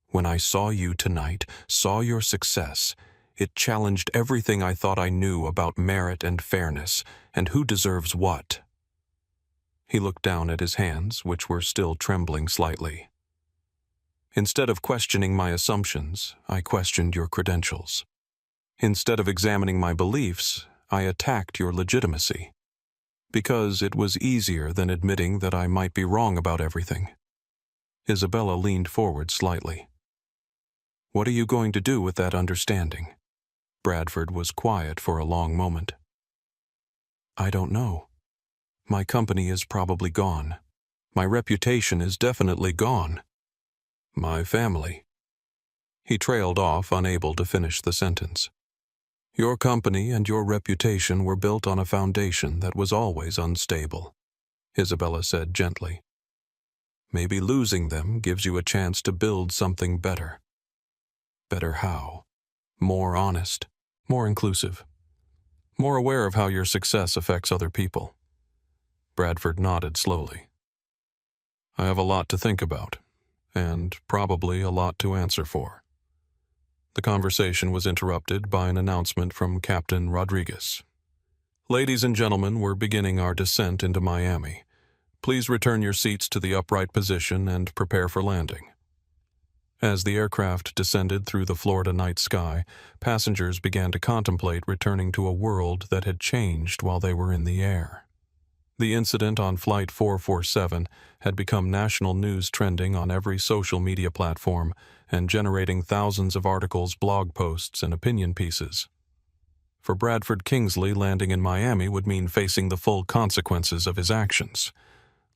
When I saw you tonight, saw your success, it challenged everything I thought I knew about merit and fairness, and who deserves what." He looked down at his hands, which were still trembling slightly. Instead of questioning my assumptions, I questioned your credentials. Instead of examining my beliefs, I attacked your legitimacy. Because it was easier than admitting that I might be wrong about everything. Isabella leaned forward slightly. What are you going to do with that understanding? Bradford was quiet for a long moment. I don't know. My company is probably gone. My reputation is definitely gone. My family. He trailed off, unable to finish the sentence. Your company and your reputation were built on a foundation that was always unstable, Isabella said gently. Maybe losing them gives you a chance to build something better. Better how? More honest, more inclusive, more aware of how your success affects other people. Bradford nodded slowly. I have a lot to think about, and probably a lot to answer for. The conversation was interrupted by an announcement from Captain Rodriguez. Ladies and gentlemen, we're beginning our descent into Miami. Please return your seats to the upright position and prepare for landing. As the aircraft descended through the Florida night sky, passengers began to contemplate returning to a world that had changed while they were in the air. The incident on Flight 447 had become national news, trending on every social media platform and generating thousands of articles, blog posts, and opinion pieces. For Bradford Kingsley, landing in Miami would mean facing the full consequences of his actions.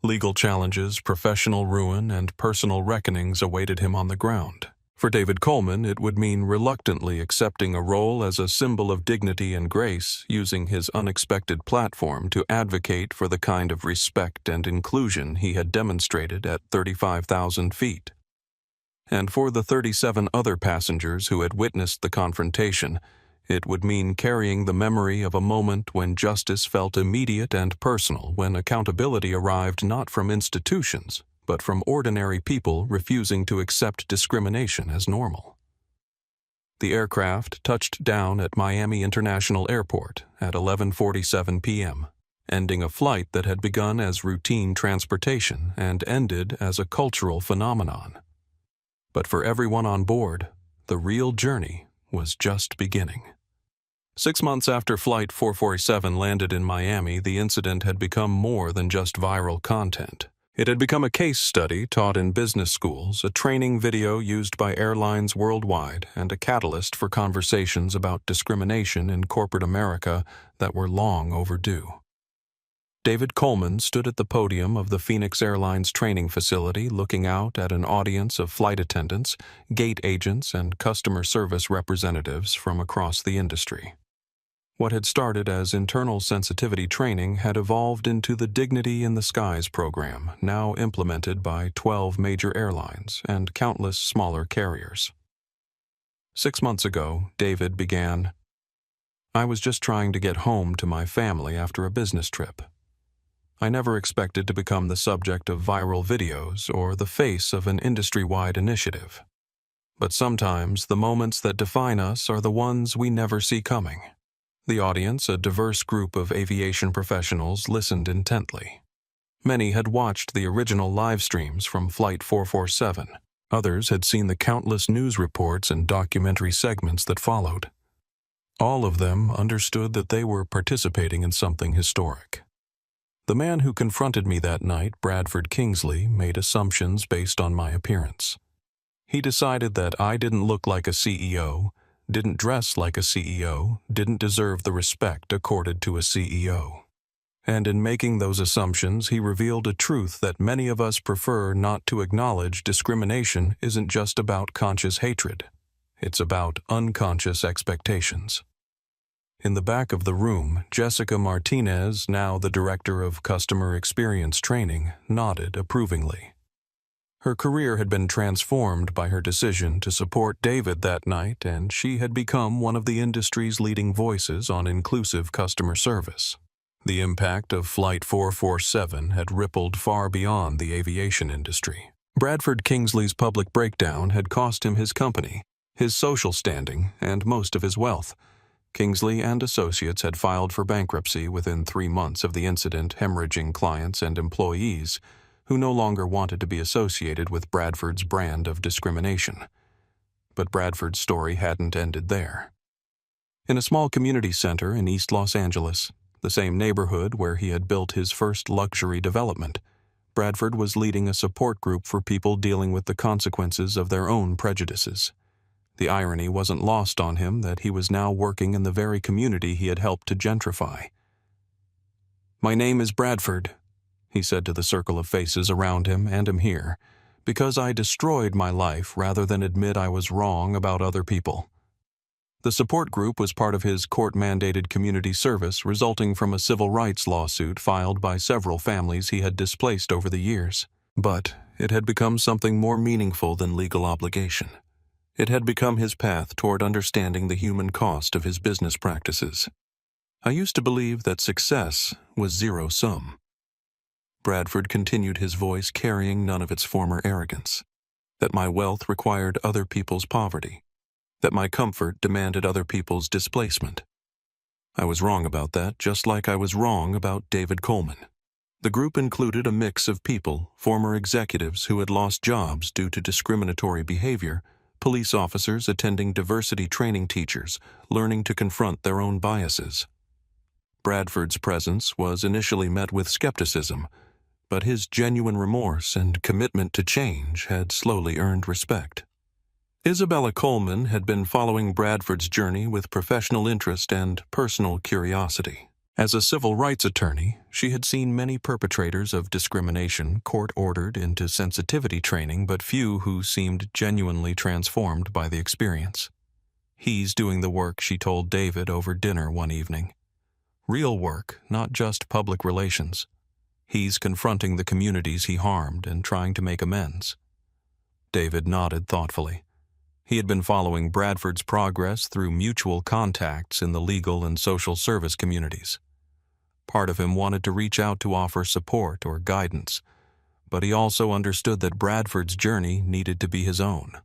Legal challenges, professional ruin, and personal reckonings awaited him on the ground. For David Coleman, it would mean reluctantly accepting a role as a symbol of dignity and grace, using his unexpected platform to advocate for the kind of respect and inclusion he had demonstrated at 35,000 feet. And for the 37 other passengers who had witnessed the confrontation, it would mean carrying the memory of a moment when justice felt immediate and personal, when accountability arrived not from institutions, but from ordinary people refusing to accept discrimination as normal. The aircraft touched down at Miami International Airport at 11:47 p.m., ending a flight that had begun as routine transportation and ended as a cultural phenomenon. But for everyone on board, the real journey was just beginning. 6 months after Flight 447 landed in Miami, the incident had become more than just viral content. It had become a case study taught in business schools, a training video used by airlines worldwide, and a catalyst for conversations about discrimination in corporate America that were long overdue. David Coleman stood at the podium of the Phoenix Airlines training facility, looking out at an audience of flight attendants, gate agents, and customer service representatives from across the industry. What had started as internal sensitivity training had evolved into the Dignity in the Skies program, now implemented by 12 major airlines and countless smaller carriers. 6 months ago, David began, I was just trying to get home to my family after a business trip. I never expected to become the subject of viral videos or the face of an industry-wide initiative. But sometimes the moments that define us are the ones we never see coming. The audience, a diverse group of aviation professionals, listened intently. Many had watched the original live streams from Flight 447. Others had seen the countless news reports and documentary segments that followed. All of them understood that they were participating in something historic. The man who confronted me that night, Bradford Kingsley, made assumptions based on my appearance. He decided that I didn't look like a CEO, didn't dress like a CEO, didn't deserve the respect accorded to a CEO. And in making those assumptions, he revealed a truth that many of us prefer not to acknowledge. Discrimination isn't just about conscious hatred. It's about unconscious expectations. In the back of the room, Jessica Martinez, now the Director of Customer Experience Training, nodded approvingly. Her career had been transformed by her decision to support David that night, and she had become one of the industry's leading voices on inclusive customer service. The impact of Flight 447 had rippled far beyond the aviation industry. Bradford Kingsley's public breakdown had cost him his company, his social standing, and most of his wealth. Kingsley and Associates had filed for bankruptcy within 3 months of the incident, hemorrhaging clients and employees, who no longer wanted to be associated with Bradford's brand of discrimination. But Bradford's story hadn't ended there. In a small community center in East Los Angeles, the same neighborhood where he had built his first luxury development, Bradford was leading a support group for people dealing with the consequences of their own prejudices. The irony wasn't lost on him that he was now working in the very community he had helped to gentrify. "My name is Bradford," he said to the circle of faces around him and him here, "because I destroyed my life rather than admit I was wrong about other people." The support group was part of his court-mandated community service resulting from a civil rights lawsuit filed by several families he had displaced over the years. But it had become something more meaningful than legal obligation. It had become his path toward understanding the human cost of his business practices. "I used to believe that success was zero-sum." Bradford continued, his voice carrying none of its former arrogance. "That my wealth required other people's poverty. That my comfort demanded other people's displacement. I was wrong about that, just like I was wrong about David Coleman." The group included a mix of people, former executives who had lost jobs due to discriminatory behavior, police officers attending diversity training, teachers learning to confront their own biases. Bradford's presence was initially met with skepticism, but his genuine remorse and commitment to change had slowly earned respect. Isabella Coleman had been following Bradford's journey with professional interest and personal curiosity. As a civil rights attorney, she had seen many perpetrators of discrimination court-ordered into sensitivity training, but few who seemed genuinely transformed by the experience. "He's doing the work," she told David over dinner one evening. "Real work, not just public relations. He's confronting the communities he harmed and trying to make amends." David nodded thoughtfully. He had been following Bradford's progress through mutual contacts in the legal and social service communities. Part of him wanted to reach out to offer support or guidance, but he also understood that Bradford's journey needed to be his own.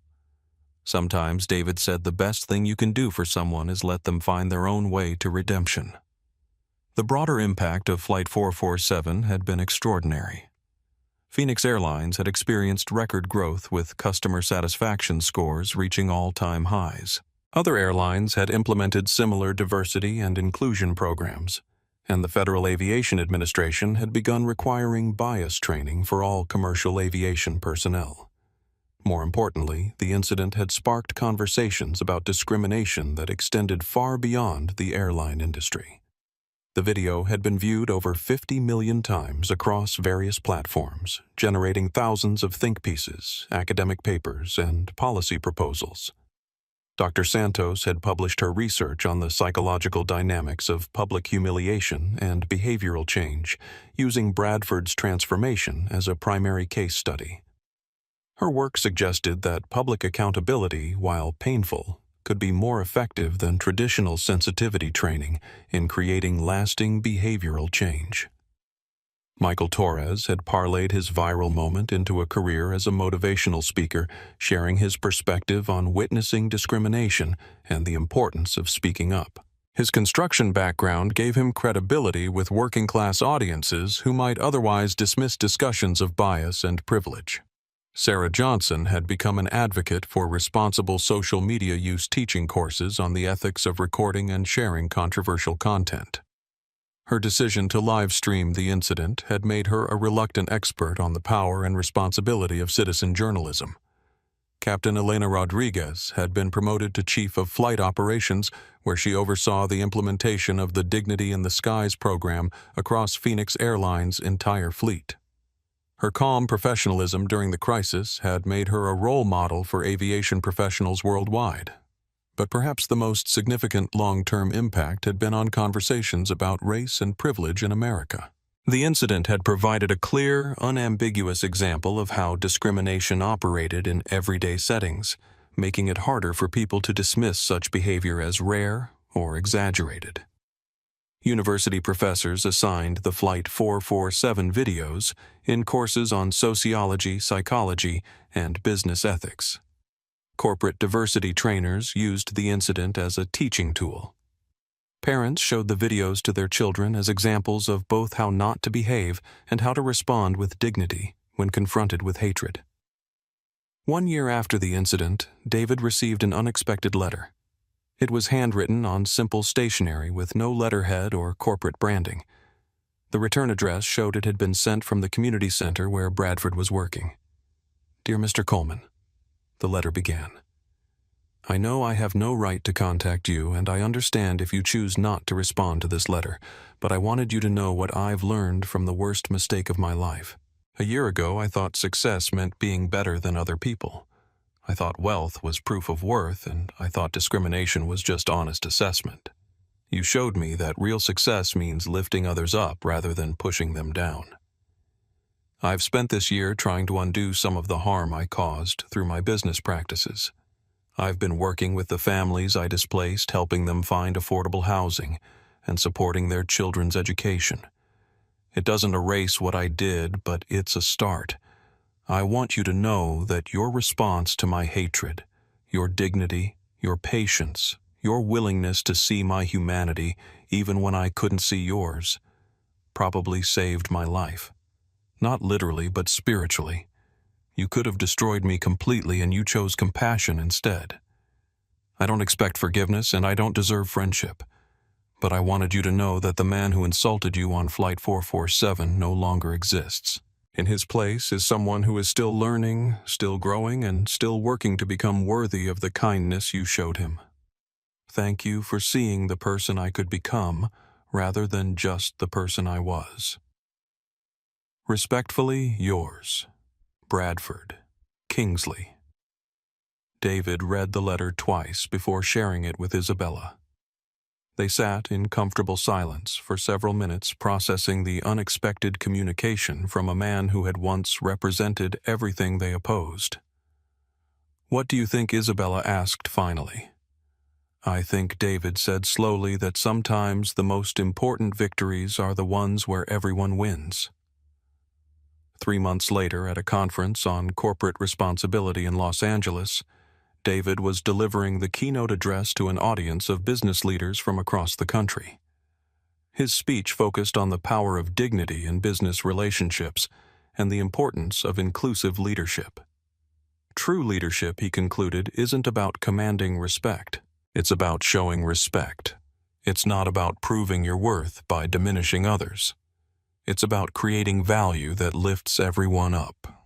Sometimes, David said, the best thing you can do for someone is let them find their own way to redemption. The broader impact of Flight 447 had been extraordinary. Phoenix Airlines had experienced record growth with customer satisfaction scores reaching all-time highs. Other airlines had implemented similar diversity and inclusion programs, and the Federal Aviation Administration had begun requiring bias training for all commercial aviation personnel. More importantly, the incident had sparked conversations about discrimination that extended far beyond the airline industry. The video had been viewed over 50 million times across various platforms, generating thousands of think pieces, academic papers, and policy proposals. Dr. Santos had published her research on the psychological dynamics of public humiliation and behavioral change, using Bradford's transformation as a primary case study. Her work suggested that public accountability, while painful, could be more effective than traditional sensitivity training in creating lasting behavioral change. Michael Torres had parlayed his viral moment into a career as a motivational speaker, sharing his perspective on witnessing discrimination and the importance of speaking up. His construction background gave him credibility with working-class audiences who might otherwise dismiss discussions of bias and privilege. Sarah Johnson had become an advocate for responsible social media use, teaching courses on the ethics of recording and sharing controversial content. Her decision to live-stream the incident had made her a reluctant expert on the power and responsibility of citizen journalism. Captain Elena Rodriguez had been promoted to Chief of Flight Operations, where she oversaw the implementation of the Dignity in the Skies program across Phoenix Airlines' entire fleet. Her calm professionalism during the crisis had made her a role model for aviation professionals worldwide. But perhaps the most significant long-term impact had been on conversations about race and privilege in America. The incident had provided a clear, unambiguous example of how discrimination operated in everyday settings, making it harder for people to dismiss such behavior as rare or exaggerated. University professors assigned the Flight 447 videos in courses on sociology, psychology, and business ethics. Corporate diversity trainers used the incident as a teaching tool. Parents showed the videos to their children as examples of both how not to behave and how to respond with dignity when confronted with hatred. 1 year after the incident, David received an unexpected letter. It was handwritten on simple stationery with no letterhead or corporate branding. The return address showed it had been sent from the community center where Bradford was working. "Dear Mr. Coleman," the letter began. "I know I have no right to contact you, and I understand if you choose not to respond to this letter, but I wanted you to know what I've learned from the worst mistake of my life. A year ago, I thought success meant being better than other people. I thought wealth was proof of worth, and I thought discrimination was just honest assessment. You showed me that real success means lifting others up rather than pushing them down. I've spent this year trying to undo some of the harm I caused through my business practices. I've been working with the families I displaced, helping them find affordable housing and supporting their children's education. It doesn't erase what I did, but it's a start. I want you to know that your response to my hatred, your dignity, your patience, your willingness to see my humanity even when I couldn't see yours, probably saved my life. Not literally, but spiritually. You could have destroyed me completely, and you chose compassion instead. I don't expect forgiveness, and I don't deserve friendship. But I wanted you to know that the man who insulted you on Flight 447 no longer exists. In his place is someone who is still learning, still growing, and still working to become worthy of the kindness you showed him. Thank you for seeing the person I could become, rather than just the person I was. Respectfully yours, Bradford Kingsley." David read the letter twice before sharing it with Isabella. They sat in comfortable silence for several minutes, processing the unexpected communication from a man who had once represented everything they opposed. "What do you think?" Isabella asked finally. "I think," David said slowly, "that sometimes the most important victories are the ones where everyone wins." 3 months later, at a conference on corporate responsibility in Los Angeles, David was delivering the keynote address to an audience of business leaders from across the country. His speech focused on the power of dignity in business relationships and the importance of inclusive leadership. True leadership, he concluded, isn't about commanding respect. It's about showing respect. It's not about proving your worth by diminishing others. It's about creating value that lifts everyone up.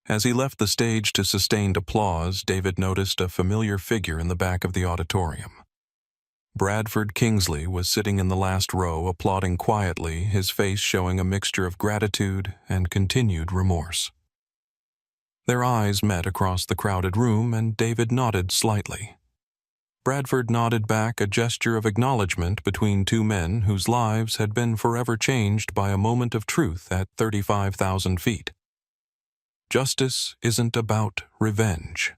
As he left the stage to sustained applause, David noticed a familiar figure in the back of the auditorium. Bradford Kingsley was sitting in the last row, applauding quietly, his face showing a mixture of gratitude and continued remorse. Their eyes met across the crowded room, and David nodded slightly. Bradford nodded back, a gesture of acknowledgement between two men whose lives had been forever changed by a moment of truth at 35,000 feet. Justice isn't about revenge.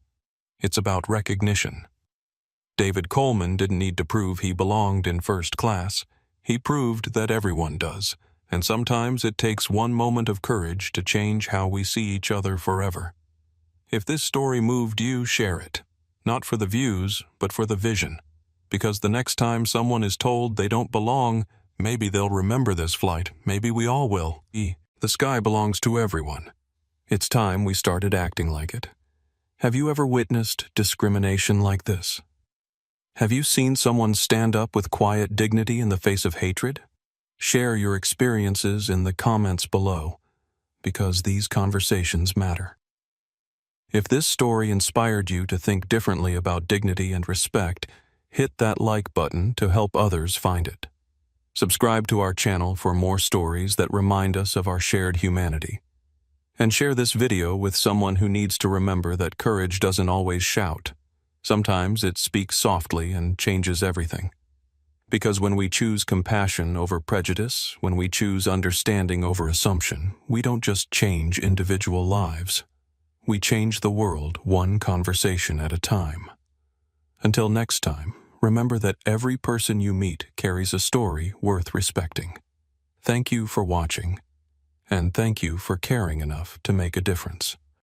It's about recognition. David Coleman didn't need to prove he belonged in first class. He proved that everyone does, and sometimes it takes one moment of courage to change how we see each other forever. If this story moved you, share it. Not for the views, but for the vision. Because the next time someone is told they don't belong, maybe they'll remember this flight. Maybe we all will. The sky belongs to everyone. It's time we started acting like it. Have you ever witnessed discrimination like this? Have you seen someone stand up with quiet dignity in the face of hatred? Share your experiences in the comments below, because these conversations matter. If this story inspired you to think differently about dignity and respect, hit that like button to help others find it. Subscribe to our channel for more stories that remind us of our shared humanity. And share this video with someone who needs to remember that courage doesn't always shout. Sometimes it speaks softly and changes everything. Because when we choose compassion over prejudice, when we choose understanding over assumption, we don't just change individual lives. We change the world one conversation at a time. Until next time, remember that every person you meet carries a story worth respecting. Thank you for watching. And thank you for caring enough to make a difference.